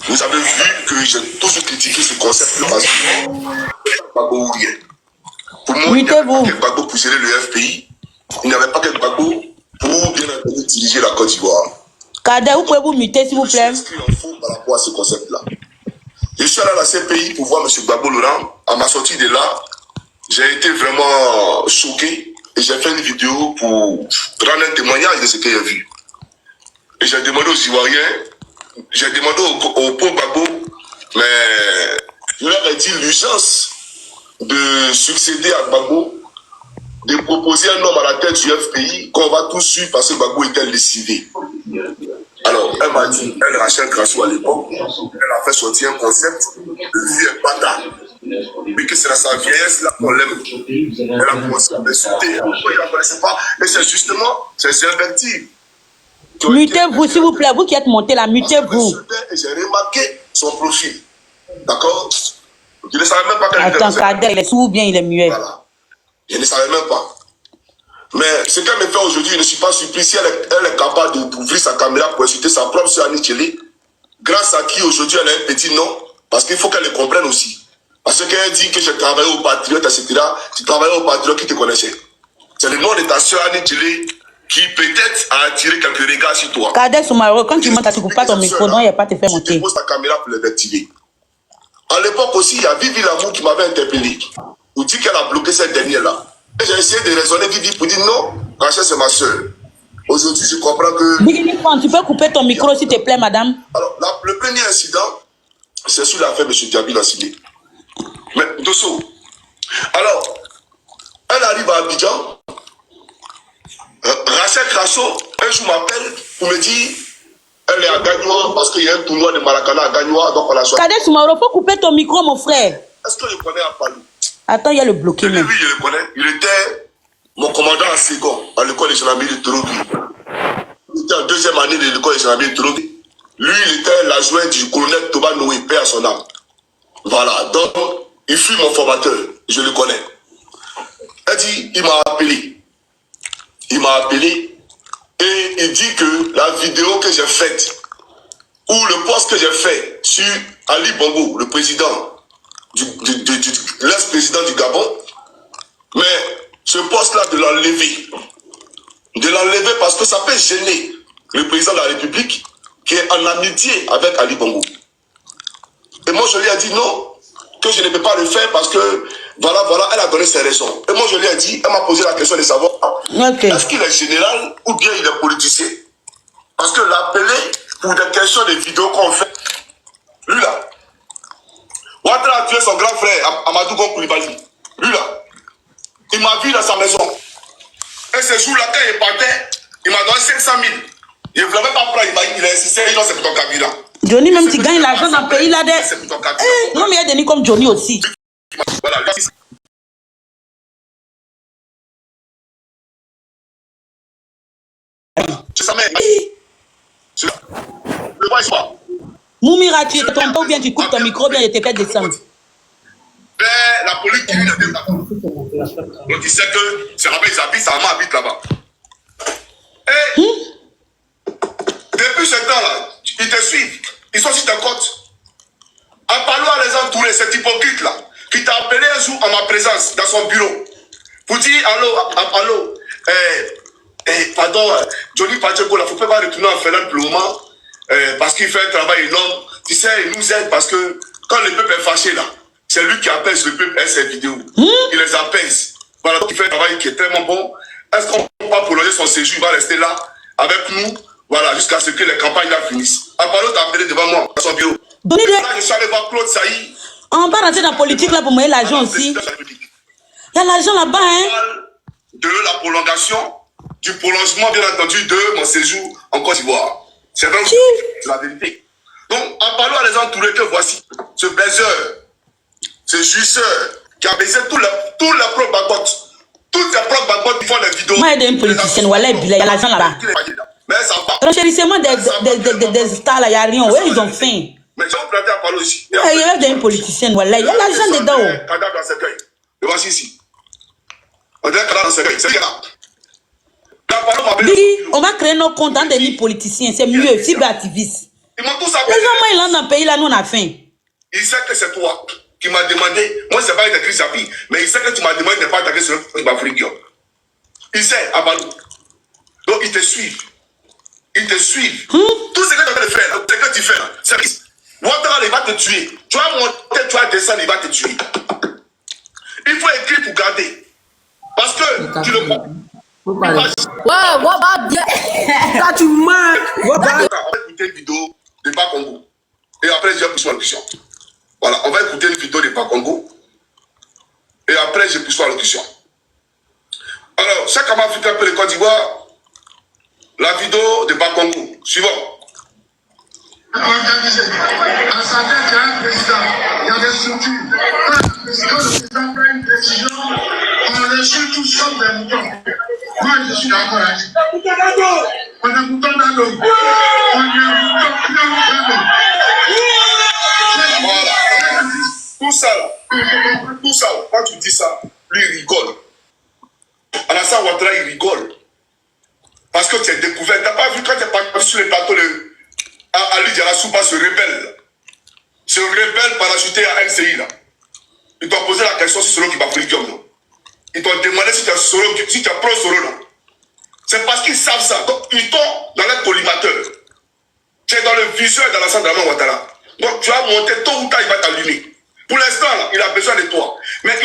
Vous avez vu que j'ai toujours critiqué ce concept parce que les Gbagbo-Ouriens. Pour moi, il n'y avait pas que Gbagbo pour gérer le FPI. Il n'y avait pas que Gbagbo pour bien entendu diriger la Côte d'Ivoire. Kader, vous pouvez vous muter s'il vous plaît. Je suis inscrit en faux par rapport à ce concept-là. Je suis allé à la CPI pour voir M. Gbagbo Laurent. À ma sortie de là, j'ai été vraiment choqué et j'ai fait une vidéo pour rendre un témoignage de ce que j'ai vu. Et j'ai demandé aux Ivoiriens, j'ai demandé au pauvre Gbagbo, mais je leur ai dit l'urgence de succéder à Gbagbo, de proposer un homme à la tête du FPI qu'on va tous suivre parce que Gbagbo était décidé. Alors, elle m'a dit, elle, Rachel Grasso à l'époque, elle a fait sortir un concept de vieux bâtard. Mais que c'est dans sa vieillesse là qu'on l'aime. Elle a commencé à m'insulter. Elle ne connaissait pas. Et c'est justement ces invectives. Mutez-vous, s'il vous plaît, vous qui êtes monté là, mutez-vous. Et j'ai remarqué son profil. D'accord? Je ne savais même pas qu'elle était. Attends, Kader, il est sourd ou bien il est muet? Voilà. Je ne savais même pas. Mais ce qu'elle me fait aujourd'hui, je ne suis pas surpris. Si elle est capable d'ouvrir sa caméra pour insulter sa propre soeur Annie Tchelé, grâce à qui aujourd'hui elle a un petit nom, parce qu'il faut qu'elle le comprenne aussi. Parce qu'elle dit que j'ai travaillé au Patriote, etc. Tu travaillais au Patriote qui te connaissait. C'est le nom de ta soeur Annie Tchelé qui peut-être a attiré quelques regards sur toi. Kader Soumaro, quand tu montes, tu ne coupes pas ton micro, non, il n'y a pas te faire monter. Tu poses ta caméra pour l'invectiver. À l'époque aussi, il y a Vivi Lamour qui m'avait interpellé. Vous dit qu'elle a bloqué cette dernière-là. J'ai essayé de raisonner Vivi pour dire non, Rachel c'est ma soeur. Aujourd'hui, je comprends que... Tu peux couper ton micro, s'il te plaît, madame. Alors, le premier incident, c'est sur l'affaire de M. Diaby Lassine. Mais, Dosso, alors, elle arrive à Abidjan, Rachel Crasso, un jour m'appelle pour me dire, elle est à Gagnoa parce qu'il y a un tournoi de Maracana à Gagnoa, donc on a choisi. Kadès Soumaoro, faut couper ton micro, mon frère. Est-ce que je connais Apalou? Attends, il y a le bloqué même. Oui, je le connais. Il était mon commandant en second à l'école de gendarmerie de Torobi. Il était en deuxième année de l'école de gendarmerie de Torobi. Lui, il était l'adjoint du colonel Toba Noé, paix à son âme. Voilà, donc, il fut mon formateur, je le connais. Elle dit, il m'a appelé. Il m'a appelé et il dit que la vidéo que j'ai faite, ou le post que j'ai fait sur Ali Bongo, le président, l'ex-président du Gabon, mais ce poste-là de l'enlever. De l'enlever parce que ça peut gêner le président de la République qui est en amitié avec Ali Bongo. Et moi, je lui ai dit non, que je ne peux pas le faire parce que, voilà, elle a donné ses raisons. Et moi, je lui ai dit, elle m'a posé la question de savoir, est-ce qu'il est général ou bien il est politicien? Parce que l'appeler pour des questions de vidéos qu'on fait, lui là, Ouattara a tué son grand frère, Amadou Gon Koulibaly. Lui là, il m'a vu dans sa maison. Et ce jour-là, quand il partait, il m'a donné 500 000. Il ne voulait pas prendre, il a insisté, il a c'est pour ton Kabila. Johnny, même s'il gagne l'argent dans le pays, là, non, mais il y a des nids comme Johnny aussi. Voilà, c'est sa mère. Le voit, il soit. Moumira, tu es tonton ou bien tu coupes ton micro, bien il te fait descendre. Mais la police qui lui a dit là-bas. Donc il sait que c'est là-bas, ils habitent, sa maman habite là-bas. Et depuis ce temps-là, ils te suivent. Ils sont sur ta côte. En parlant à les entourer, cet hypocrite-là, qui t'a appelé un jour en ma présence, dans son bureau, pour dire allô, pardon, Johnny Pacheco, il ne faut pas retourner en Finlande pour le moment, parce qu'il fait un travail énorme. Tu sais, il nous aide parce que quand le peuple est fâché là, c'est lui qui apaise le peuple et ses vidéos. Il les apaise. Voilà, donc il fait un travail qui est tellement bon. Est-ce qu'on ne peut pas prolonger son séjour? Il va rester là avec nous, voilà, jusqu'à ce que les campagnes là finissent. Apollo t'a appelé devant moi, à son bureau. Là, je suis allé voir Claude Saï. On va rentrer dans la politique là pour moyen l'argent aussi. Il y a l'argent là-bas, hein. De la prolongation, du prolongement, bien entendu, de mon séjour en Côte d'Ivoire. C'est vrai, c'est la vérité. Donc, en parlant à les entourés, que voici ce baiseur, ce jouisseur qui a baisé tous les propres bagottes. Toutes les propres bagottes qui font des vidéos. Moi, il y a des politiciens, voilà, il y a l'argent là-bas. Mais ça va. Renchérissement des stars là, il n'y a rien. Ouais, ils ont faim. Mais j'ai prêté à parler aussi. Il y a des politiciens, voilà, il y a l'argent dedans. Cadavre dans ce cueil. Le voici ici. On dirait cadavre dans ce cueil. C'est là. On va créer nos comptes en des politiciens, c'est mieux, cyberactivistes. Ils m'ont tous les appelé. gens, ils sont dans le pays là, nous on a faim. Il sait que c'est toi qui m'as demandé, moi c'est pas une écrit sa fille, mais il sait que tu m'as demandé de ne pas attaquer sur l'Afrique. Il sait, Abalou. Donc ils te suivent. Ils te suivent. Tout ce que tu vas faire, ce que tu fais, c'est risque. Ouattara, il va te tuer. Tu vas monter, tu vas descendre, il va te tuer. Il faut écrire pour garder. Parce que tu le prends. Ouais, ouais, bien. Quand tu mens. On va écouter une vidéo de Bakongo. Et après, je vais pousser l'audition. Voilà, on va écouter une vidéo de Bakongo. Et après, je pousse l'audition. Alors, chaque homme africain peut le Côte d'Ivoire. La vidéo de Bakongo. Suivant. Organisé. À sa tête, il y a un président. Il y a des structures. Quand le président prend une décision, on les suit tous comme des moutons. Moi, je suis d'accord avec ça. On est mouton dans l'eau. On est mouton dans l'eau. Voilà. Tout ça, quand tu dis ça, lui, il rigole. Alassane Ouattara, il rigole. Parce que tu es découvert. Tu n'as pas vu quand tu es parti sur le plateau de Ali Diarra-Souba se rebelle. Se rebelle parachuté à LCI là. Ils t'ont posé la question si c'est Soro qui va Flikium, non? Ils t'ont demandé si tu es pro-Soro, non? C'est parce qu'ils savent ça. Donc, ils t'ont dans leur collimateur. Tu es dans le visuel d'Alassane Ouattara. Donc, tu vas monter tôt ou tard, il va t'allumer. Pour l'instant, là, il a besoin de toi. Mais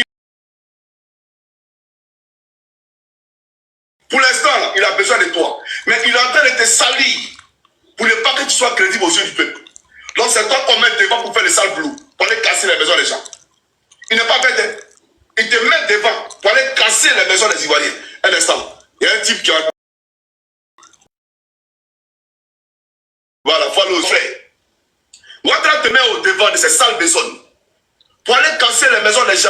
pour l'instant, là, il a a besoin de toi. Mais il est en train de te salir pour ne pas que tu sois crédible aux yeux du peuple. Donc c'est toi qu'on met devant pour faire le sale boulot, pour aller casser les maisons des gens. Il n'est pas bête. Il te met devant pour aller casser les maisons des Ivoiriens. Un instant, il y a un type qui a... Voilà, voilà le fait. Ouattara te met au devant de ces sales maisons pour aller casser les maisons des gens.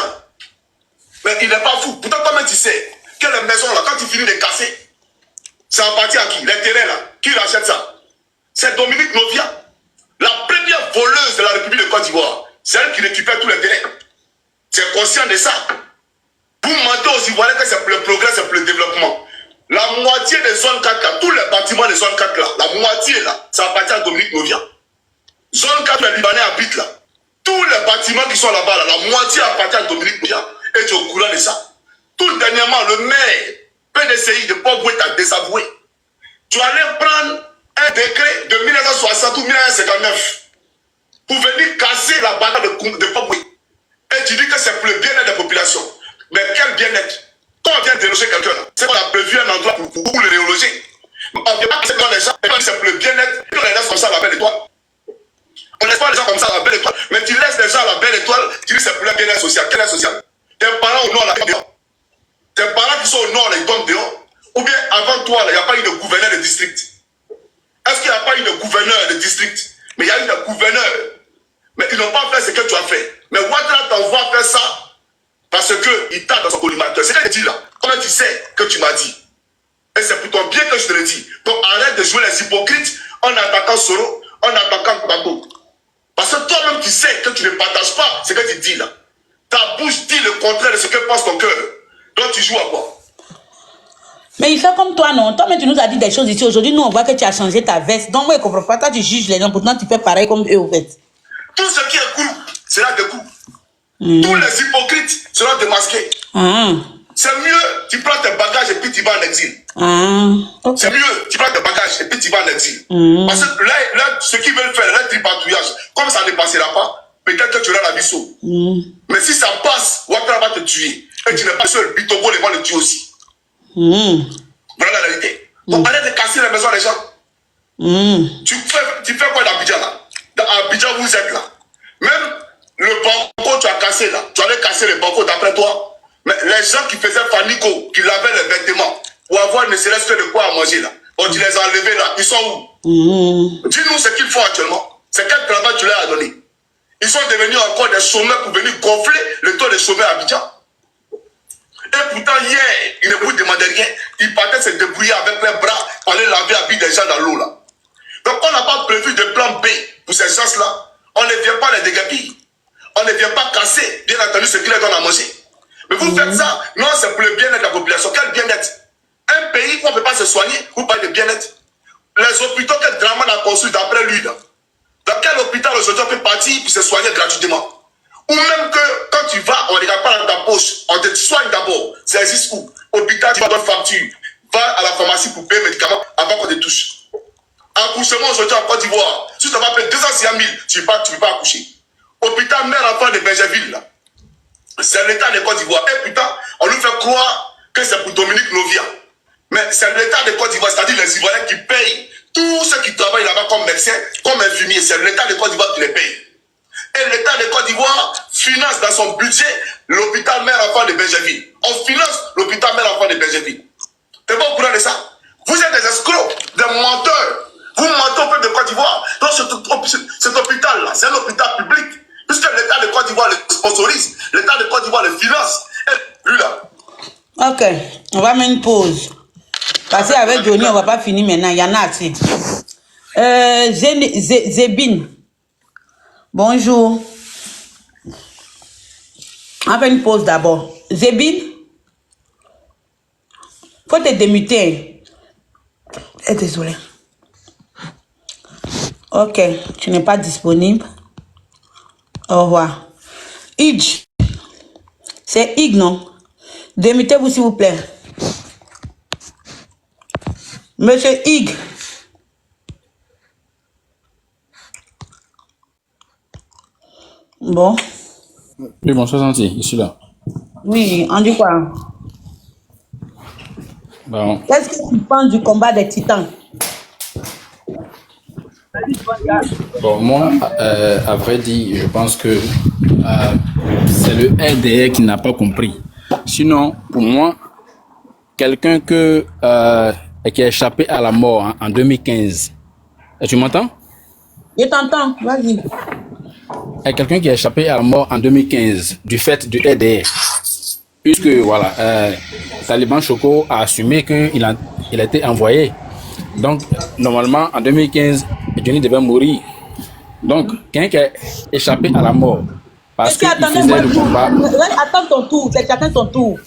Mais il n'est pas fou. Pourtant, toi-même, tu sais que les maisons, là, quand tu finis de casser, ça appartient à qui? Les terrains, là. Qui rachète ça? C'est Dominique Novia, la première voleuse de la République de Côte d'Ivoire. C'est elle qui récupère tous les terrains. C'est conscient de ça. Vous mentez aux Ivoiriens que c'est pour le progrès, c'est pour le développement. La moitié des zones 4 là, tous les bâtiments des zones 4 là, la moitié là, ça appartient à Dominique Novia. Zone 4, les Libanais habitent là. Tous les bâtiments qui sont là-bas, là, la moitié appartient à Dominique Novia. Et tu es au courant de ça. Tout dernièrement, le maire PDCI de Port-Bouet t'a désavoué. Tu allais prendre un décret de 1960 ou 1959 pour venir casser la bagarre de Port-Bouet. Et tu dis que c'est pour le bien-être des populations. Mais quel bien-être? Quand on vient déloger quelqu'un, c'est qu'on a prévu un endroit pour le déloger. On ne vient pas casser dans les gens, et c'est pour le bien-être, et on les laisse comme ça à la belle étoile. On ne laisse pas les gens comme ça à la belle étoile, mais tu laisses les gens à la belle étoile, tu dis que c'est pour le bien-être social. Quel est social? Tes parents au nord, là, ils tombent dehors. Tes parents qui sont au nord, là, ils tombent dehors. Ou bien avant toi, il n'y a pas eu de gouverneur de district. Est-ce qu'il n'y a pas eu de gouverneur de district? Mais il y a eu des gouverneurs. Mais ils n'ont pas fait ce que tu as fait. Mais Ouattara t'envoie faire ça parce qu'il t'a dans son collimateur. C'est ce qu'il dit là. Comment tu sais que tu m'as dit? Et c'est pour ton bien que je te le dis. Donc arrête de jouer les hypocrites en attaquant Soro, en attaquant Gbagbo. Parce que toi-même tu sais que tu ne partages pas ce que tu dis là. Ta bouche dit le contraire de ce que pense ton cœur. Donc tu joues à quoi? Mais il fait comme toi, non? Toi-même, tu nous as dit des choses ici. Aujourd'hui, nous, on voit que tu as changé ta veste. Donc, moi, je ne comprends pas. Toi, tu juges les gens. Pourtant, tu fais pareil comme eux, au fait. Tout ce qui est court sera de coup. Tous les hypocrites seront démasqués. C'est mieux, tu prends tes bagages et puis tu vas en exil. Okay. C'est mieux, tu prends tes bagages et puis tu vas en exil. Parce que là, ce qu'ils veulent faire, leur tripatouillage, comme ça ne passera pas, peut-être que tu auras la vie sauve. Mais si ça passe, Ouattara va te tuer. Et tu n'es pas seul, Bitogo les va le tuer aussi. Voilà la réalité. Donc arrête de casser les maisons des gens. Tu fais quoi d'Abidjan là? Dans Abidjan, vous êtes là. Même le banco, tu as cassé là. Tu allais casser le banco d'après toi. Mais les gens qui faisaient panico, qui lavaient les vêtements pour avoir ne serait-ce que de quoi à manger là. Bon, tu les as enlevés là. Ils sont où? Dis-nous ce qu'ils font actuellement. C'est quel travail tu leur as donné? Ils sont devenus encore des chômeurs pour venir gonfler le taux de chômeurs à Abidjan. Et pourtant, hier, ils ne vous demandaient rien. Ils partaient se débrouiller avec leurs bras pour aller laver à vie des gens dans l'eau là. Donc, on n'a pas prévu de plan B pour ces gens-là. On ne vient pas les déguerpir. On ne vient pas casser, bien entendu, ce qu'ils leur donnent à manger. Mais vous faites ça, non, c'est pour le bien-être de la population. Quel bien-être? Un pays où on ne peut pas se soigner, vous parlez de bien-être. Les hôpitaux que Draman a construits d'après lui, là. Dans quel hôpital aujourd'hui on peut partir pour se soigner gratuitement? Ou même que quand tu vas, on ne regarde pas dans ta poche, on te soigne d'abord. Ça existe où? Hôpital, tu vas donner facture. Va à la pharmacie pour payer les médicaments avant qu'on te touche. Accouchement aujourd'hui en Côte d'Ivoire, si tu vas payer 200 000, tu ne peux pas accoucher. Hôpital mère-enfant de Benjerville, là. C'est l'État de Côte d'Ivoire. Et putain, on nous fait croire que c'est pour Dominique Novia. Mais c'est l'État de Côte d'Ivoire, c'est-à-dire les Ivoiriens qui payent tous ceux qui travaillent là-bas comme médecins, comme infirmiers. C'est l'État de Côte d'Ivoire qui les paye. Et l'État de Côte d'Ivoire finance dans son budget l'hôpital mère-enfant de Benjerville. On finance l'hôpital mère-enfant de Benjerville. Tu n'es pas au courant de ça? Vous êtes des escrocs, des menteurs. Vous mentez au peuple de Côte d'Ivoire. Donc cet hôpital-là, c'est un hôpital public. Puisque l'État de Côte d'Ivoire le sponsorise, l'État de Côte d'Ivoire le finance. Et lui là. Ok, on va mettre une pause. Parce qu'avec Johnny, on ne va pas finir maintenant. Il y en a assez. Zébine. Bonjour. On fait une pause d'abord. Zébine. Faut te démuter. Désolé. Ok, tu n'es pas disponible. Au revoir. Ig. C'est Ig, non? Démutez-vous, s'il vous plaît. Monsieur Ig. Bon. Oui, bonsoir, Santi, je suis là. Oui, on dit quoi? Bon, Qu'est-ce que tu penses du combat des titans? bon, moi, à vrai dire, je pense que c'est le RDR qui n'a pas compris. Sinon, pour moi, quelqu'un qui a échappé à la mort en 2015. Tu m'entends? Je t'entends, vas-y. Quelqu'un qui a échappé à la mort en 2015 du fait du RDR. Puisque, voilà, Taliban Choco a assumé qu'il a été envoyé. Donc, normalement, en 2015, Johnny devait mourir. Donc, quelqu'un qui a échappé à la mort parce qu'il faisait le combat. Attends ton tour, c'est chacun son tour.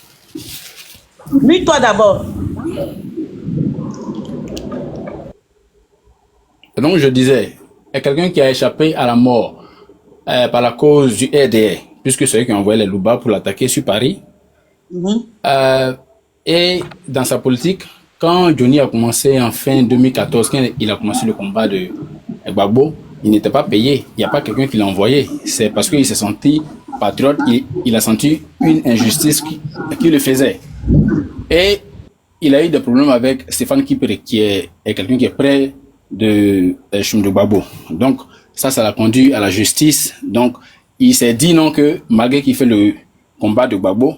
Mute-toi d'abord. Donc, je disais, il y a quelqu'un qui a échappé à la mort par la cause du RDR, puisque c'est eux qui ont envoyé les Louba pour l'attaquer sur Paris. Et dans sa politique, quand Johnny a commencé en fin 2014, quand il a commencé le combat de Gbagbo, il n'était pas payé. Il n'y a pas quelqu'un qui l'a envoyé. C'est parce qu'il s'est senti patriote, il a senti une injustice qui le faisait. Et il a eu des problèmes avec Stéphane Kipere, qui est quelqu'un qui est près de Gbagbo. Donc, ça l'a conduit à la justice. Donc, il s'est dit non que malgré qu'il fait le combat de Gbagbo,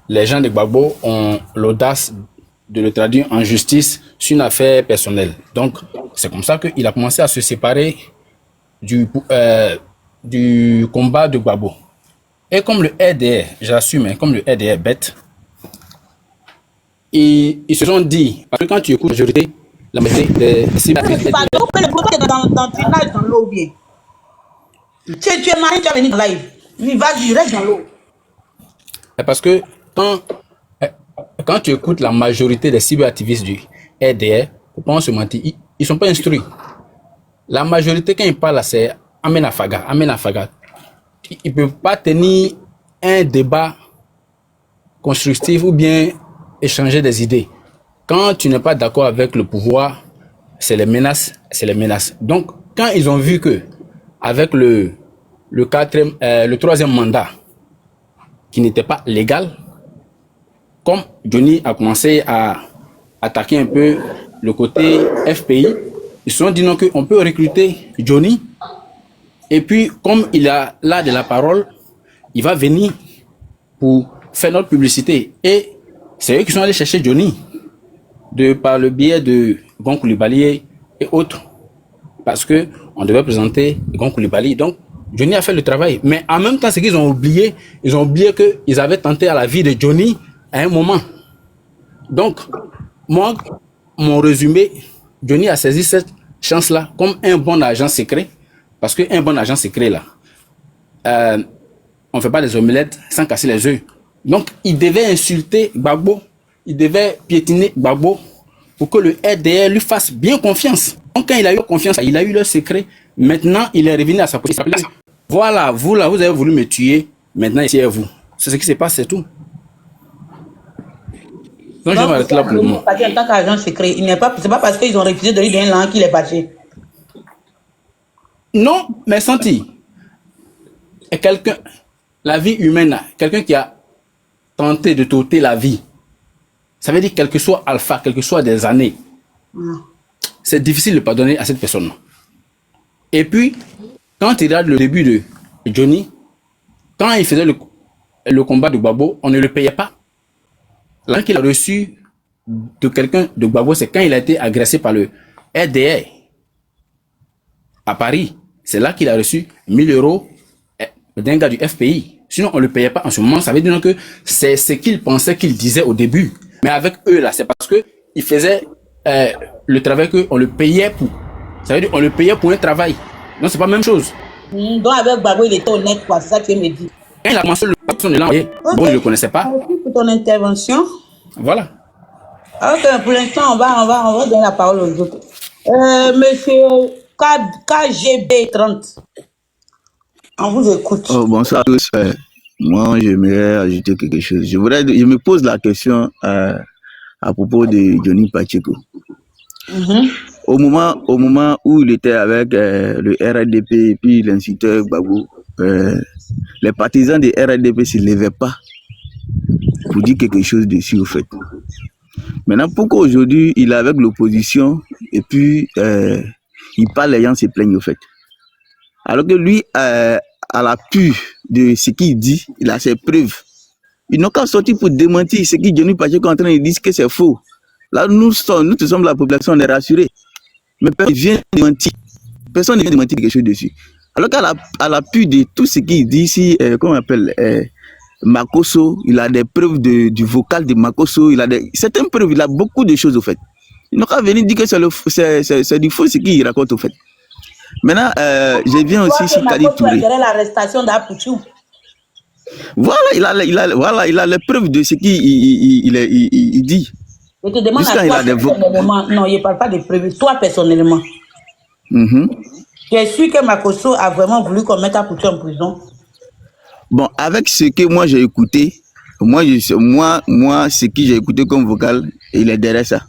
les gens de Gbagbo ont l'audace de le traduire en justice sur une affaire personnelle. Donc, c'est comme ça qu'il a commencé à se séparer du combat de Gbagbo. Et comme le RDR, j'assume, comme le RDR est bête, ils se sont dit, parce que quand tu écoutes la majorité des cyberactivistes... Pardon, le problème dans tu nages dans l'eau bien. Tu es marié, tu as venu dans live. Vas-y, reste dans l'eau. Parce que quand tu écoutes la majorité des cyberactivistes du RDR, faut pas se mentir, ils sont pas instruits. La majorité, quand ils parlent, c'est Amena Faga. Ils ne peuvent pas tenir un débat constructif ou bien échanger des idées. Quand tu n'es pas d'accord avec le pouvoir, c'est les menaces. Donc, quand ils ont vu que avec le troisième mandat, qui n'était pas légal, comme Johnny a commencé à attaquer un peu le côté FPI, ils se sont dit non, qu'on peut recruter Johnny, et puis comme il a là de la parole, il va venir pour faire notre publicité. Et c'est eux qui sont allés chercher Johnny, par le biais de Gon Coulibaly et autres, parce que on devait présenter Gon Coulibaly. Donc, Johnny a fait le travail. Mais en même temps, ce qu'ils ont oublié, qu'ils avaient tenté à la vie de Johnny à un moment. Donc, moi, mon résumé, Johnny a saisi cette chance-là comme un bon agent secret, parce qu'un bon agent secret, là, on ne fait pas des omelettes sans casser les œufs. Donc, il devait insulter Gbagbo, il devait piétiner Gbagbo pour que le RDR lui fasse bien confiance. Donc, quand il a eu confiance, il a eu le secret. Maintenant, il est revenu à sa position. Voilà, vous là, vous avez voulu me tuer. Maintenant, ici est vous. C'est ce qui se passe, c'est tout. Donc, je vais m'arrêter là pour le moment. En tant qu'agent secret, c'est pas parce qu'ils ont refusé de lui donner l'an qu'il est battu. Non, mais senti. La vie humaine, quelqu'un qui a tenté de t'ôter la vie, ça veut dire quel que soit alpha, quel que soit des années, c'est difficile de pardonner à cette personne. Et puis, quand tu regardes le début de Johnny, quand il faisait le combat de Gbagbo, on ne le payait pas. L'argent qu'il a reçu de quelqu'un de Gbagbo, c'est quand il a été agressé par le RDR à Paris. C'est là qu'il a reçu 1000 euros d'un gars du FPI. Sinon, on ne le payait pas en ce moment. Ça veut dire que c'est ce qu'il pensait qu'il disait au début. Mais avec eux, là, c'est parce qu'ils faisaient le travail qu'on le payait pour. Ça veut dire qu'on le payait pour un travail. Non, c'est pas la même chose. Donc, avec Gbagbo, il était honnête, quoi. C'est ça que tu me dis. Quand il a commencé le personne de l'envoyer, bon, il ne le connaissait pas. Merci pour ton intervention. Voilà. Ok, pour l'instant, on va donner la parole aux autres. Monsieur KGB 30. On vous écoute. Oh, bonsoir à tous. Moi, j'aimerais ajouter quelque chose. Je me pose la question à propos de Johnny Pacheco. Au moment où il était avec le RDP et puis l'inciteur Gbagbo, les partisans de RDP ne se levaient pas pour dire quelque chose dessus, au fait. Maintenant, pourquoi aujourd'hui il est avec l'opposition et puis il parle, les gens se plaignent au fait. Alors que lui, à l'appui de ce qu'il dit, il a ses preuves. Ils n'ont qu'à sortir pour démentir ce qui Johnny Pacheco est en train de dire que c'est faux. Là, nous sommes la population, on est rassurés. Mais personne ne vient démentir. Personne ne vient démentir quelque chose dessus. Alors qu'à l'appui de tout ce qu'il dit ici, comment on appelle Makosso, il a des preuves du vocal de Makosso, il a certaines preuves, il a beaucoup de choses au fait. Il n'a qu'à venir dire que c'est du faux ce qu'il raconte au fait. Maintenant, je viens aussi sur Kadi Touré. L'arrestation d'Apouchou. Voilà, il a les preuves de ce qu'il dit. Je te demande à toi personnellement. Non, il ne parle pas de preuves. Toi personnellement. Tu es sûr que Makosso a vraiment voulu qu'on mette Apouchou en prison? Bon, avec ce que moi j'ai écouté, moi ce que j'ai écouté comme vocal, il est derrière ça.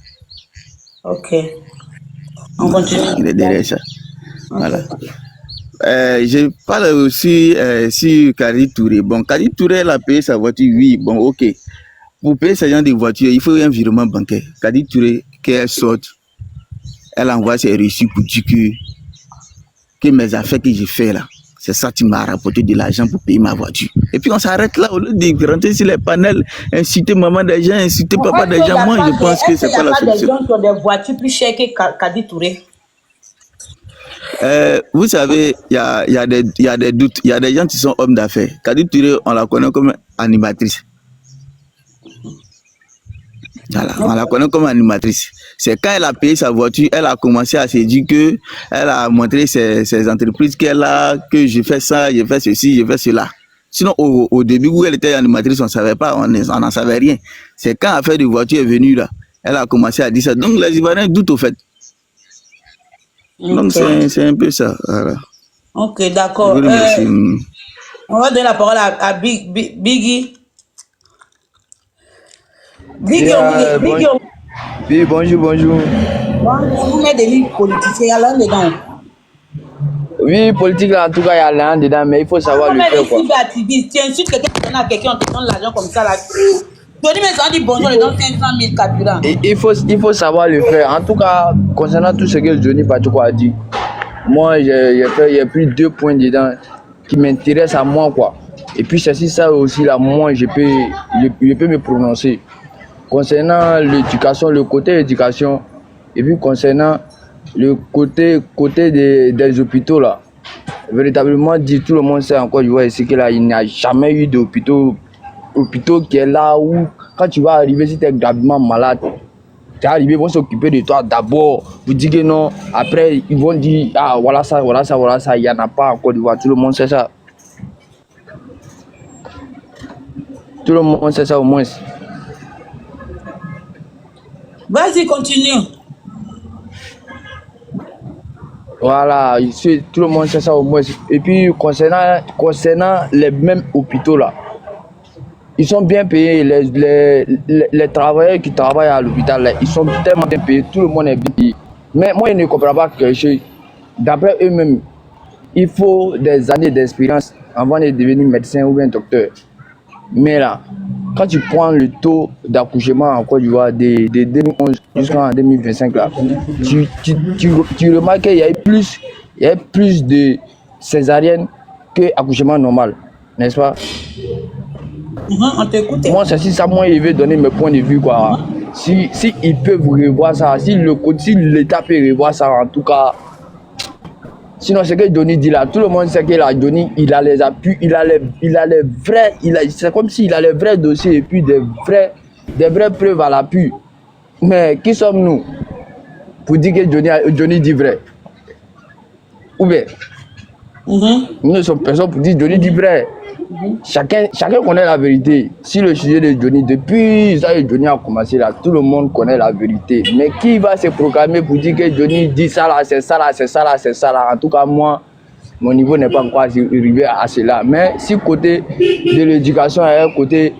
Ok. On continue. Il est derrière ça. Voilà. Je parle aussi sur Kadi Touré. Bon, Kadi Touré, elle a payé sa voiture, oui, bon, ok. Pour payer ce genre de voiture, il faut un virement bancaire. Kadi Touré, qu'elle sorte, elle envoie ses reçus pour dire que mes affaires que j'ai fait là, c'est ça qui m'a rapporté de l'argent pour payer ma voiture. Et puis on s'arrête là, au lieu de rentrer sur les panels, inciter maman des gens, inciter papa des gens. Moi, je pense que c'est pas la solution. Est-ce qu'il y a des gens qui ont des voitures plus chères que Kadi Touré? Vous savez, il y a des doutes. Il y a des gens qui sont hommes d'affaires. Kadi Touré, on la connaît comme animatrice. Voilà, on la connaît comme animatrice. C'est quand elle a payé sa voiture, elle a commencé à se dire que elle a montré ses entreprises qu'elle a, que je fais ça, je fais ceci, je fais cela. Sinon, au début où elle était animatrice, on ne savait pas, on n'en savait rien. C'est quand l'affaire de voiture est venue là, elle a commencé à dire ça. Donc les Ivoiriens doutent au fait. Donc c'est un peu ça. Voilà. Ok, d'accord. On va donner la parole à Biggie. Biggie, oui, bonjour. On met des livres politiciens, il y a l'un dedans. Oui, politique là, en tout cas, il y a l'un dedans, mais il faut savoir le faire quoi. Tu insultes quelqu'un, on te donne l'argent comme ça là. Tony me dit bonjour, il donne 500 000 carburants. Il faut savoir le faire. En tout cas, concernant tout ce que Johnny Pacheco a dit, moi, il y a plus de 2 points dedans qui m'intéressent à moi quoi. Et puis c'est ça aussi là, moi, je peux me prononcer. Concernant l'éducation, le côté éducation, et puis concernant le côté des hôpitaux là, véritablement dit, tout le monde sait encore, je vois ici qu'il n'y a jamais eu d'hôpitaux qui est là où quand tu vas arriver, si tu es gravement malade, tu es arrivé, ils vont s'occuper de toi d'abord, vous dire que non, après ils vont dire ah voilà ça, il n'y en a pas encore, tu vois, tout le monde sait ça. Tout le monde sait ça au moins. Vas-y, continue. Voilà, tout le monde sait ça au moins. Et puis, concernant les mêmes hôpitaux là, ils sont bien payés. Les travailleurs qui travaillent à l'hôpital là, ils sont tellement bien payés. Tout le monde est bien payé. Mais moi, je ne comprends pas quelque chose. D'après eux-mêmes, il faut des années d'expérience avant de devenir médecin ou bien docteur. Mais là, quand tu prends le taux d'accouchement en Côte d'Ivoire de 2011 jusqu'en 2025 là, tu remarques qu'il y a plus de césariennes que accouchement normal, n'est-ce pas? On t'écoute. Moi, c'est ça, moi, je vais donner mes points de vue quoi. Si ils peuvent revoir ça, si l'État peut revoir ça, en tout cas. Sinon, ce que Johnny dit là, tout le monde sait qu'il a Johnny, il a les appuis, c'est comme s'il a les vrais dossiers et puis des vraies preuves à l'appui. Mais qui sommes-nous pour dire que Johnny dit vrai? Ou bien, nous ne sommes personne pour dire Johnny dit vrai. Chacun connaît la vérité. Si le sujet de Johnny, depuis ça Johnny a commencé là, tout le monde connaît la vérité. Mais qui va se proclamer pour dire que Johnny dit ça là, c'est ça là. En tout cas, moi, mon niveau n'est pas encore arrivé à cela. Mais si côté de l'éducation et côté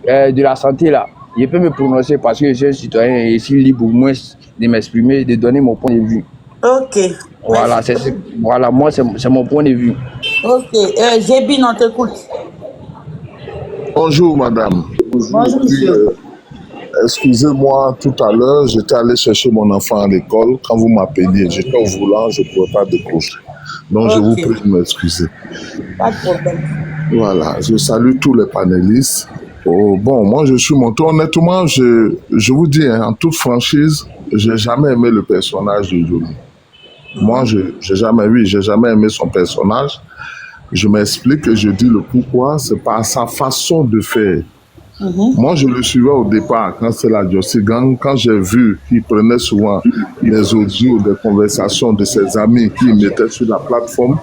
de la santé là, je peux me prononcer parce que je suis un citoyen et je suis libre au moins de m'exprimer, de donner mon point de vue. Ok. Voilà, moi c'est mon point de vue. Ok, Jébine, on t'écoute. Bonjour madame. Bonjour monsieur. Excusez-moi, tout à l'heure, j'étais allé chercher mon enfant à l'école. Quand vous m'appeliez, j'étais au volant, je ne pouvais pas décrocher. Donc, je vous Ok, prie de m'excuser. pas de problème. Voilà, je salue tous les panélistes. Oh, bon, moi, je suis monté. Honnêtement, je vous dis, hein, en toute franchise, j'ai jamais aimé le personnage de Johnny. Moi, j'ai jamais aimé son personnage. Je m'explique et je dis le pourquoi. C'est par sa façon de faire. Moi, je le suivais au départ, quand c'est la Jossi Gang, quand j'ai vu qu'il prenait souvent les audios, des conversations de ses amis qu'il mettait sur la plateforme.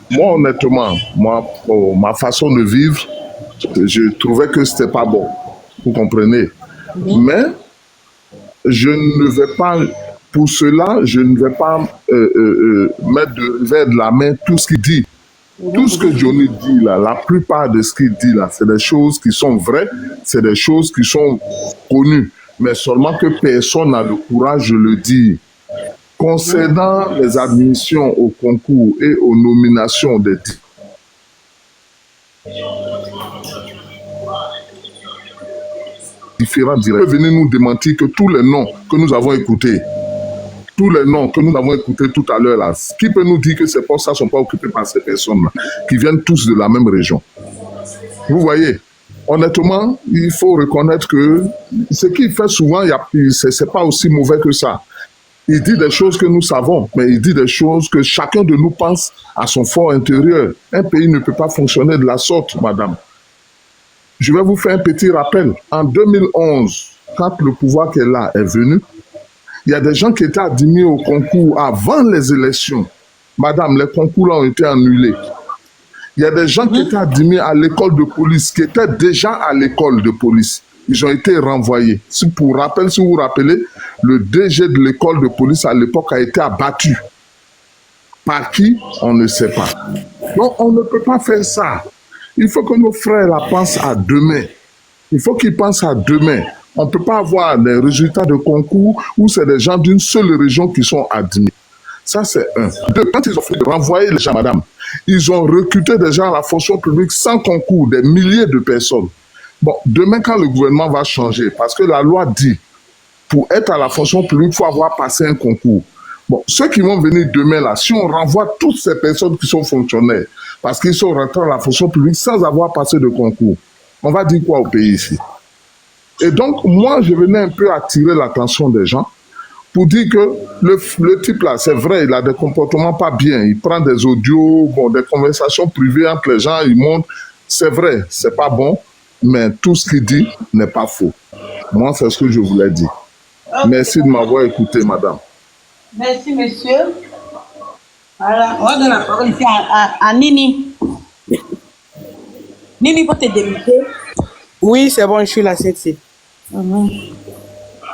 Moi, honnêtement, ma façon de vivre, je trouvais que c'était pas bon. Vous comprenez? Mais je ne vais pas, pour cela, je ne vais pas mettre de revers de la main tout ce qu'il dit. Tout ce que Johnny dit là, la plupart de ce qu'il dit là, c'est des choses qui sont vraies, c'est des choses qui sont connues, mais seulement que personne n'a le courage de le dire. Concernant les admissions au concours et aux nominations des différents directeurs, venez nous démentir que tous les noms que nous avons écoutés, tout à l'heure là, qui peut nous dire que ces postes-là ne sont pas occupés par ces personnes-là, qui viennent tous de la même région? Vous voyez, honnêtement, il faut reconnaître que ce qu'il fait souvent, c'est pas aussi mauvais que ça. Il dit des choses que nous savons, mais il dit des choses que chacun de nous pense à son fort intérieur. Un pays ne peut pas fonctionner de la sorte, madame. Je vais vous faire un petit rappel. En 2011, quand le pouvoir qui est là est venu, il y a des gens qui étaient admis au concours avant les élections. Madame, les concours là ont été annulés. Il y a des gens qui étaient admis à l'école de police, qui étaient déjà à l'école de police. Ils ont été renvoyés. Si vous vous rappelez, le DG de l'école de police à l'époque a été abattu. Par qui? On ne sait pas. Donc, on ne peut pas faire ça. Il faut que nos frères la pensent à demain. Il faut qu'ils pensent à demain. On ne peut pas avoir des résultats de concours où c'est des gens d'une seule région qui sont admis. Ça, c'est un. Deux, quand ils ont fait de renvoyer les gens, madame, ils ont recruté des gens à la fonction publique sans concours, des milliers de personnes. Bon, demain, quand le gouvernement va changer, parce que la loi dit, pour être à la fonction publique, il faut avoir passé un concours. Bon, ceux qui vont venir demain, là, si on renvoie toutes ces personnes qui sont fonctionnaires, parce qu'ils sont rentrés à la fonction publique sans avoir passé de concours, on va dire quoi au pays ici? Et donc, moi, je venais un peu attirer l'attention des gens pour dire que le type là, c'est vrai, il a des comportements pas bien. Il prend des audios, bon, des conversations privées entre les gens, il montre. C'est vrai, c'est pas bon, mais tout ce qu'il dit n'est pas faux. Moi, c'est ce que je voulais dire. Okay. Merci de m'avoir écouté, madame. Merci, monsieur. Voilà, on va donner la parole ici à Nini. Nini, pour te débuter. Oui, c'est bon, je suis là, c'est.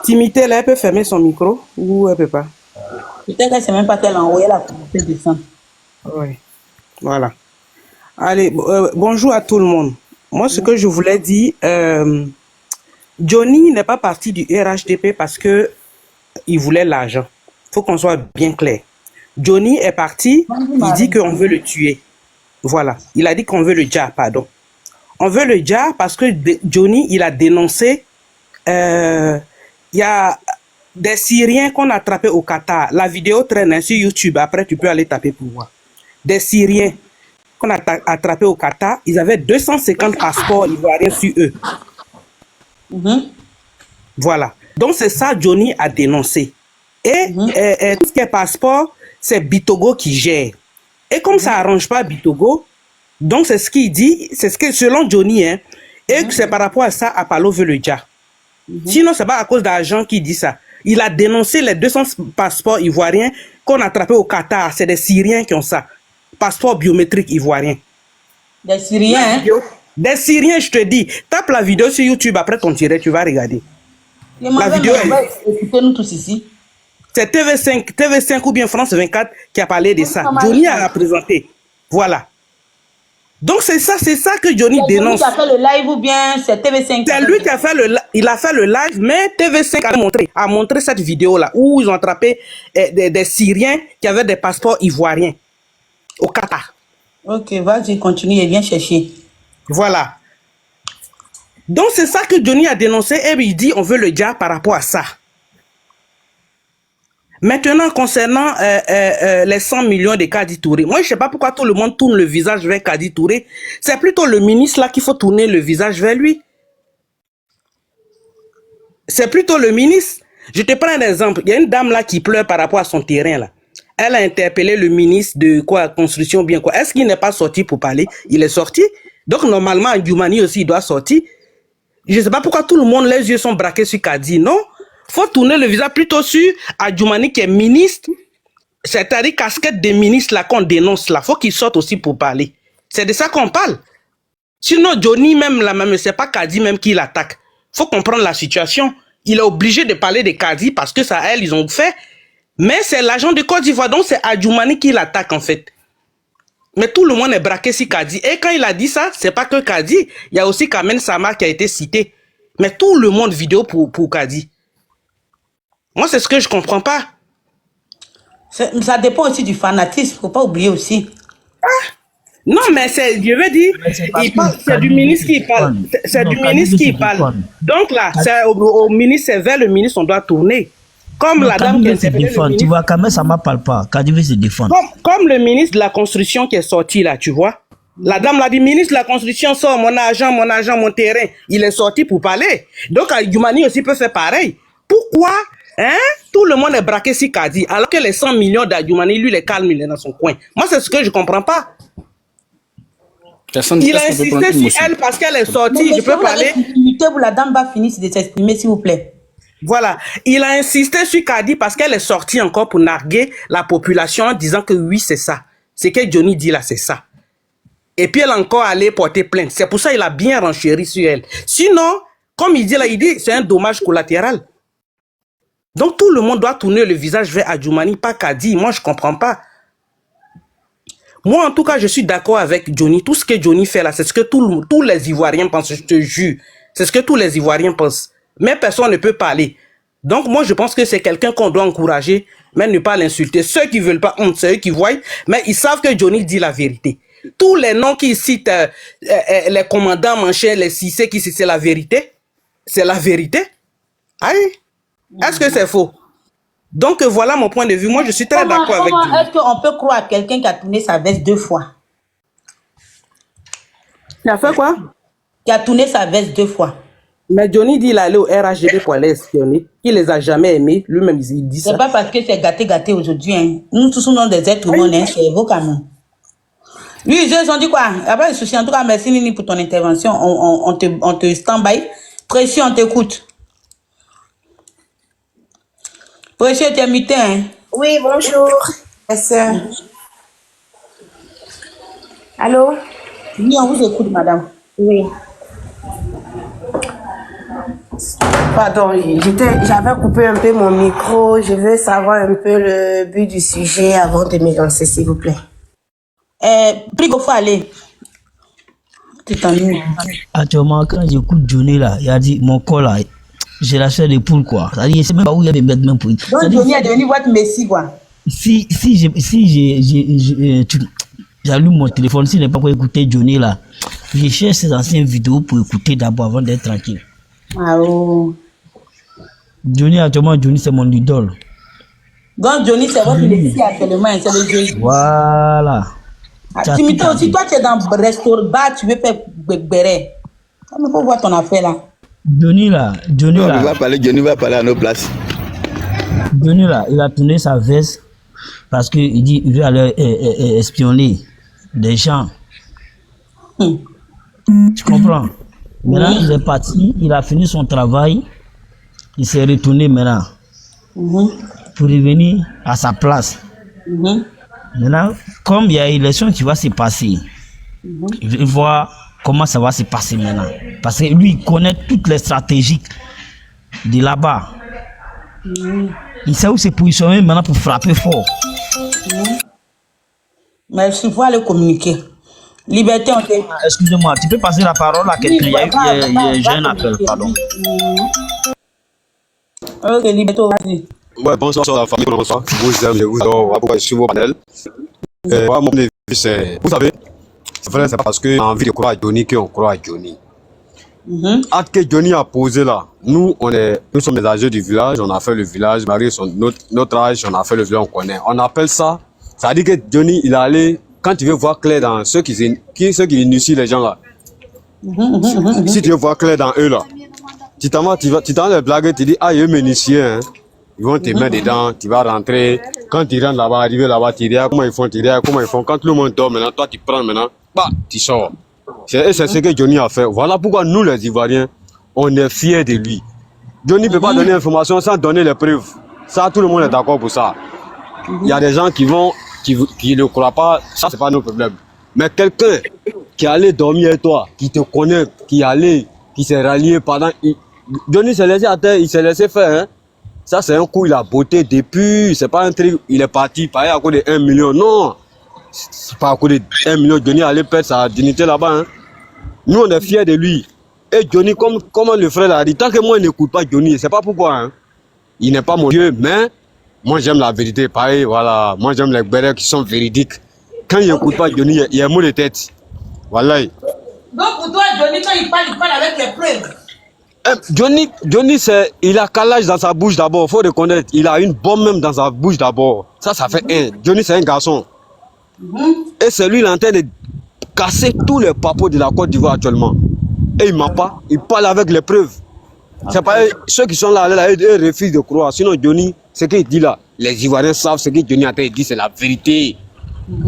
Timité, là, elle peut fermer son micro ou elle peut pas? Peut-être qu'elle ne sait même pas qu'elle a envoyé la communauté de sang. Oui, voilà. Allez, bonjour à tout le monde. Moi, ce que je voulais dire, Johnny n'est pas parti du RHDP parce que il voulait l'argent. Il faut qu'on soit bien clair. Johnny est parti, il dit qu'on veut le tuer. Voilà, il a dit qu'on veut le dja, pardon. On veut le dja parce que Johnny, il a dénoncé, il y a des Syriens qu'on a attrapés au Qatar. La vidéo traîne sur YouTube, après tu peux aller taper pour voir. Des Syriens qu'on a attrapés au Qatar, ils avaient 250 passeports ivoiriens sur eux. Voilà. Donc c'est ça Johnny a dénoncé. Et tout ce qui est passeport, c'est Bitogo qui gère. Et comme ça arrange pas Bitogo, donc c'est ce qu'il dit, c'est ce que selon Johnny, hein, et c'est par rapport à ça Apollo veut le dja. Sinon c'est pas à cause d'argent qu'il dit ça. Il a dénoncé les 200 passeports ivoiriens qu'on a attrapés au Qatar. C'est des Syriens qui ont ça. Passeport biométrique ivoirien. Des Syriens, hein? Des Syriens, je te dis. Tape la vidéo sur YouTube, après ton direct, tu vas regarder. La vidéo est... Écoutez-nous tous ici. C'est TV5 ou bien France 24 qui a parlé de ça. Johnny a présenté. Voilà. Donc c'est ça que Johnny dénonce. C'est lui qui a fait le live ou bien c'est TV5? C'est lui qui a fait il a fait le live, mais TV5 a montré cette vidéo-là où ils ont attrapé des Syriens qui avaient des passeports ivoiriens au Qatar. Ok, vas-y, continue et viens chercher. Voilà. Donc c'est ça que Johnny a dénoncé et il dit on veut le dire par rapport à ça. Maintenant, concernant les 100 millions de Kadi Touré, moi je sais pas pourquoi tout le monde tourne le visage vers Kadi Touré. C'est plutôt le ministre là qu'il faut tourner le visage vers lui. C'est plutôt le ministre. Je te prends un exemple. Il y a une dame là qui pleure par rapport à son terrain là. Elle a interpellé le ministre de quoi, construction bien quoi. Est-ce qu'il n'est pas sorti pour parler? Il est sorti. Donc normalement, Djoumani aussi il doit sortir. Je ne sais pas pourquoi tout le monde, les yeux sont braqués sur Kadi. Non, faut tourner le visage plutôt sur Adjoumani qui est ministre. C'est-à-dire casquette des ministres là qu'on dénonce là. Faut qu'il sorte aussi pour parler. C'est de ça qu'on parle. Sinon, Johnny même là, même c'est pas Kadi même qui l'attaque. Faut comprendre la situation. Il est obligé de parler de Kadi parce que ça, ils ont fait. Mais c'est l'agent de Côte d'Ivoire, donc c'est Adjoumani qui l'attaque en fait. Mais tout le monde est braqué sur Kadi. Et quand il a dit ça, c'est pas que Kadi. Il y a aussi Kamen Sama qui a été cité. Mais tout le monde vidéo pour Kadi. Moi, c'est ce que je comprends pas. Ça dépend aussi du fanatisme, faut pas oublier aussi. Non, mais c'est, je veux dire, c'est du ministre qui parle. C'est du ministre qui parle. Donc là, c'est au ministre, c'est vers le ministre on doit tourner. Comme la dame qui se défend. Tu vois, Kamen Sama parle pas. Kadi veut se défendre. Comme le ministre de la construction qui est sorti là, tu vois. La dame l'a dit, ministre de la construction sort mon argent, mon terrain. Il est sorti pour parler. Donc, Djoumani aussi peut faire pareil. Pourquoi, hein, tout le monde est braqué sur Kadi, alors que les 100 millions d'Adjoumani, lui, les calme, il est dans son coin. Moi, c'est ce que je comprends pas. Il a insisté sur elle parce qu'elle est sortie, je peux parler. La dame va finir de s'exprimer, s'il vous plaît. Voilà, il a insisté sur Kadi parce qu'elle est sortie encore pour narguer la population en disant que oui, c'est ça. C'est que Johnny dit là, c'est ça. Et puis elle a encore allé porter plainte. C'est pour ça qu'il a bien renchéri sur elle. Sinon, comme il dit là, il dit c'est un dommage collatéral. Donc tout le monde doit tourner le visage vers Adjoumani, pas Kadi. Moi, je comprends pas. Moi, en tout cas, je suis d'accord avec Johnny. Tout ce que Johnny fait là, c'est ce que tous les Ivoiriens pensent, je te jure. C'est ce que tous les Ivoiriens pensent. Mais personne ne peut parler. Donc, moi, je pense que c'est quelqu'un qu'on doit encourager, mais ne pas l'insulter. Ceux qui veulent pas, c'est eux qui voient, mais ils savent que Johnny dit la vérité. Tous les noms qui citent, les commandants Manchais, les Cissé qui citent, c'est la vérité. C'est la vérité. Aïe. Est-ce que c'est faux? Donc, voilà mon point de vue. Moi, je suis très d'accord avec vous. Comment est-ce qu'on peut croire à quelqu'un qui a tourné sa veste 2 fois? Il a fait quoi? Qui a tourné sa veste 2 fois. Mais Johnny dit qu'il allait au RHDP pour aller espionner. Il les a jamais aimés. Lui-même, il dit ça. C'est pas parce que c'est gâté aujourd'hui. Hein. Nous tous sommes des êtres humains, hein, c'est vous quand même. Lui, ils ont dit quoi? Après, en tout cas, merci Nini pour ton intervention. On te stand-by. Précieux, on t'écoute. Précieux, tu es muté, hein? Oui, bonjour. Yes. Allô? Oui, on vous écoute, madame. Oui. Pardon, j'avais coupé un peu mon micro. Je veux savoir un peu le but du sujet avant de me lancer, s'il vous plaît. Plus qu'il faut aller. Tu t'ennuies. Actuellement, quand j'écoute Johnny là, il a dit mon corps là, j'ai la chair de poule quoi. C'est-à-dire, c'est même pas où il y a des bêtes même pour. Donc Johnny est devenu votre messie quoi. Si j'allume mon téléphone, si n'est pas pour écouter Johnny là, je cherche ces anciennes vidéos pour écouter d'abord avant d'être tranquille. Ah oh. Johnny, actuellement, Johnny c'est mon idole. Donc Johnny c'est votre messie actuellement, c'est le Jésus. Voilà. Tu me dis aussi, toi tu es dans le restaurant, tu veux faire béret. Comment faut voir ton affaire là? Johnny là, Johnny va parler à nos places. Johnny là, il a tourné sa veste parce qu'il dit il veut aller espionner des gens. Tu comprends? Maintenant, il est parti, il a fini son travail, il s'est retourné maintenant pour revenir à sa place. Maintenant, comme il y a une élection qui va se passer, il va voir comment ça va se passer maintenant. Parce que lui, il connaît toutes les stratégies de là-bas. Il sait où se positionner maintenant pour frapper fort. Mais il faut aller communiquer. Liberté, on t'est... Excusez-moi, tu peux passer la parole à quelqu'un? J'ai un appel, pardon. Ok, Liberté, vas-y. Ouais, bonsoir la famille, bonsoir. Je vous aime, je vous adore, sur vos panels. Moi, mon avis, c'est... Vous savez, c'est vrai, c'est pas parce qu'on a envie de croire à Johnny qu'on croit à Johnny. Acte que Johnny a posé là, nous sommes les âgés du village, on a fait le village, Marie, notre âge, on a fait le village, on connaît. On appelle ça, ça dit que Johnny, il est allé, quand tu veux voir clair dans ceux qui initient les gens là, si tu veux voir clair dans eux là, tu t'en vas les blaguer, tu dis, ah, ils m'initier, hein. Ils vont te mettre dedans, tu vas rentrer. Quand tu rentres là-bas, arriver là-bas, tu dis, comment ils font. Quand tout le monde dort maintenant, toi tu prends maintenant, bah, tu sors. C'est ce que Johnny a fait. Voilà pourquoi nous les Ivoiriens, on est fiers de lui. Johnny ne peut pas donner l'information sans donner les preuves. Ça, tout le monde est d'accord pour ça. Il y a des gens qui ne croient pas, ça c'est pas nos problèmes. Mais quelqu'un qui est allé dormir avec toi, qui te connaît, qui s'est rallié pendant... Johnny s'est laissé à terre, il s'est laissé faire. Hein? Ça c'est un coup, il a botté depuis, c'est pas un truc, il est parti, pas à cause de 1 million. Non, c'est pas à cause de 1 million. Johnny allait perdre sa dignité là-bas. Hein? Nous on est fiers de lui. Et Johnny, comme le frère l'a dit, tant que moi je n'écoute pas Johnny, c'est pas pourquoi. Hein? Il n'est pas mon Dieu, mais moi j'aime la vérité. Pareil, voilà. Moi j'aime les bérets qui sont véridiques. Quand il n'écoute pas Johnny, il y a un mot de tête. Voilà. Donc pour toi, Johnny, quand il parle avec les preuves. Johnny, il a calage dans sa bouche d'abord, il faut reconnaître. Il a une bombe même dans sa bouche d'abord. Ça fait un. Johnny, c'est un garçon. Et c'est lui, il est en train de casser tous les papos de la Côte d'Ivoire actuellement. Et il ne ment pas, il parle avec les preuves. C'est pas ceux qui sont là, ils refusent de croire. Sinon, Johnny, ce qu'il dit là, les Ivoiriens savent ce que Johnny a dit, c'est la vérité.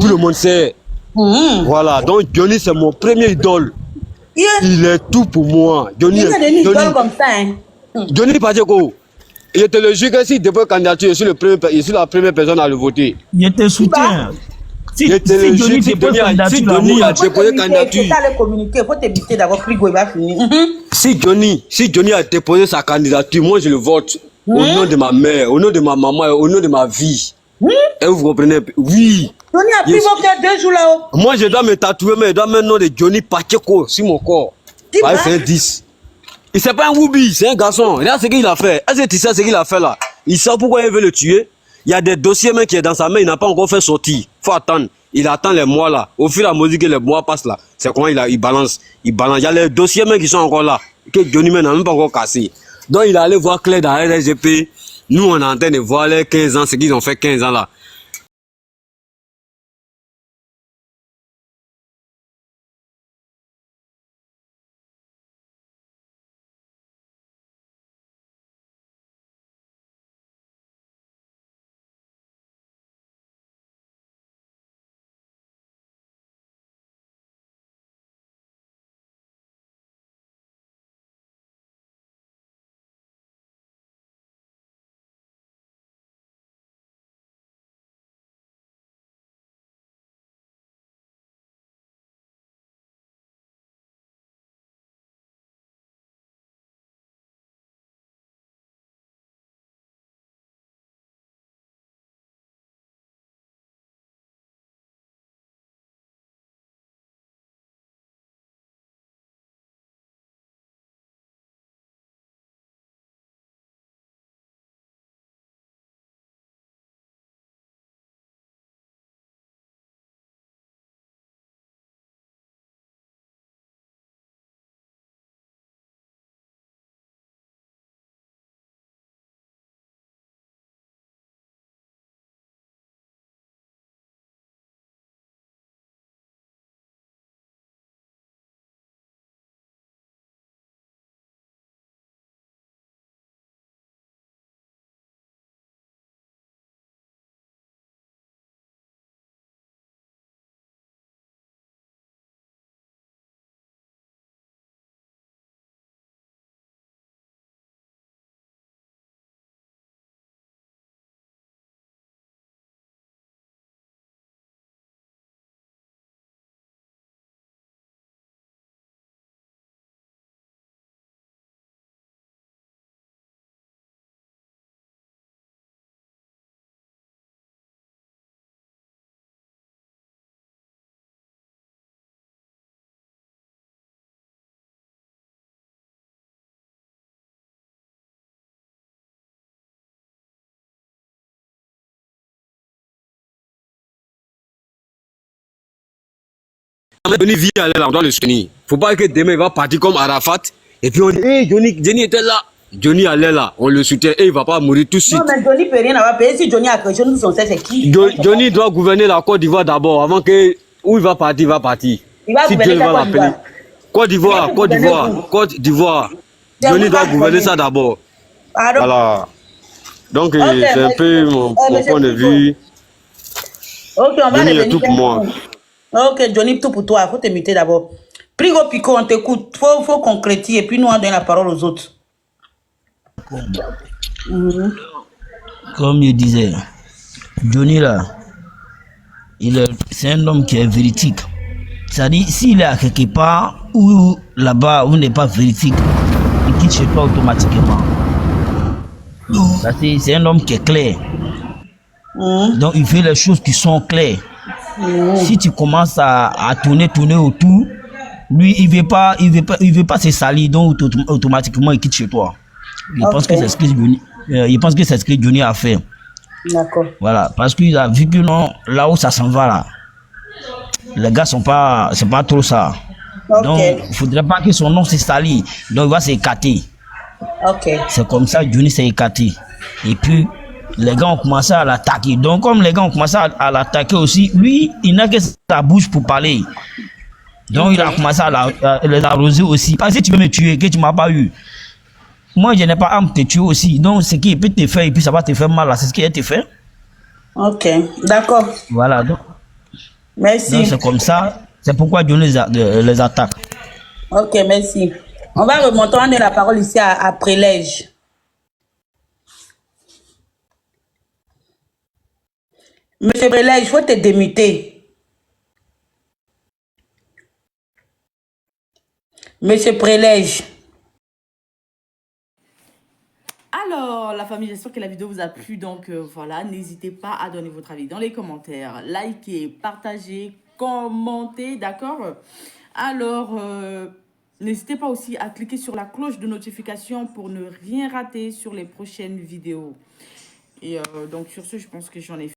Tout le monde sait. Voilà, donc Johnny, c'est mon premier idole. Il est tout pour moi. Johnny, comme ça, hein. Johnny Pacheco, je te le jure que si dépose candidature, je suis la première personne à le voter. Je te soutiens. Je te le jure, si Johnny a déposé candidature. Il faut t'éviter d'avoir frigo, il va finir. Si Johnny a déposé sa candidature, moi je le vote au nom de ma mère, au nom de ma maman, au nom de ma vie. Et vous comprenez? Oui. Johnny a pris vos cœurs 2 jours là-haut. Moi je dois me tatouer, mais je dois mettre le nom de Johnny Pacheco sur mon corps. C'est un 10. Il c'est pas un Woubi, c'est un garçon. Regarde ce qu'il a fait. Est-ce que tu sais ce qu'il a fait là? Il sait pourquoi il veut le tuer. Il y a des dossiers même qui est dans sa main, il n'a pas encore fait sortir. Faut attendre. Il attend les mois là. Au fur et à mesure que les mois passent là, c'est comment il balance. Il balance. Il y a les dossiers même qui sont encore là. Que Johnny n'a même pas encore cassé. Donc il est allé voir Claire dans la RSGP. Nous on est en train de voir les 15 ans, ce qu'ils ont fait 15 ans là. Johnny vit aller là, on doit le soutenir. Faut pas que demain il va partir comme Arafat. Et puis on dit, hey, Johnny était là. Johnny allait là, on le soutient et il va pas mourir tout de suite. Non, mais Johnny peut rien avoir payé. Si Johnny a quelque chose, nous on sait c'est qui. Johnny doit gouverner la Côte d'Ivoire d'abord, avant que où il va partir, il va partir. Il va Si gouverner Dieu la va l'appeler. Côte d'Ivoire, Côte d'Ivoire, Côte d'Ivoire. Johnny doit gouverner ça d'abord. Voilà. Donc c'est un peu mon point de vue. Ok, on va Johnny revenir est tout pour moi. Ok, Johnny, tout pour toi. Il faut te muter d'abord. Prigo Pico, on t'écoute. Faut concrétiser et puis nous on donne la parole aux autres. Comme je disais, Johnny là, c'est un homme qui est véridique. C'est-à-dire, s'il est à quelque part ou là-bas où n'est pas véridique, il quitte chez toi automatiquement. C'est un homme qui est clair. Donc il fait les choses qui sont claires. Si tu commences à tourner autour, lui il veut pas se salir, donc automatiquement il quitte chez toi. Il pense que c'est ce que Johnny, il pense que c'est ce que Johnny a fait. D'accord. Voilà, parce qu'il a vu que non, là où ça s'en va là, les gars c'est pas trop ça. Donc il faudrait pas que son nom se salisse, donc il va s'écarter. C'est comme ça Johnny s'est écarté. Et puis les gars ont commencé à l'attaquer. Donc comme les gars ont commencé à l'attaquer aussi, lui il n'a que sa bouche pour parler. Donc il a commencé à les arroser aussi. Parce que tu veux me tuer, que tu m'as pas eu. Moi je n'ai pas à me te tuer aussi. Donc ce qui peut te faire et puis ça va te faire mal là, c'est ce qui te fait. Ok, d'accord. Voilà. Donc, merci. Donc c'est comme ça. C'est pourquoi Johnny les attaque. Ok, merci. On va remonter, on a la parole ici à Prélège. Monsieur Prélège, il faut te démuter. Monsieur Prélège. Alors, la famille, j'espère que la vidéo vous a plu. Donc, voilà, n'hésitez pas à donner votre avis dans les commentaires. Likez, partagez, commentez, d'accord? Alors, n'hésitez pas aussi à cliquer sur la cloche de notification pour ne rien rater sur les prochaines vidéos. Et donc, sur ce, je pense que j'en ai fait.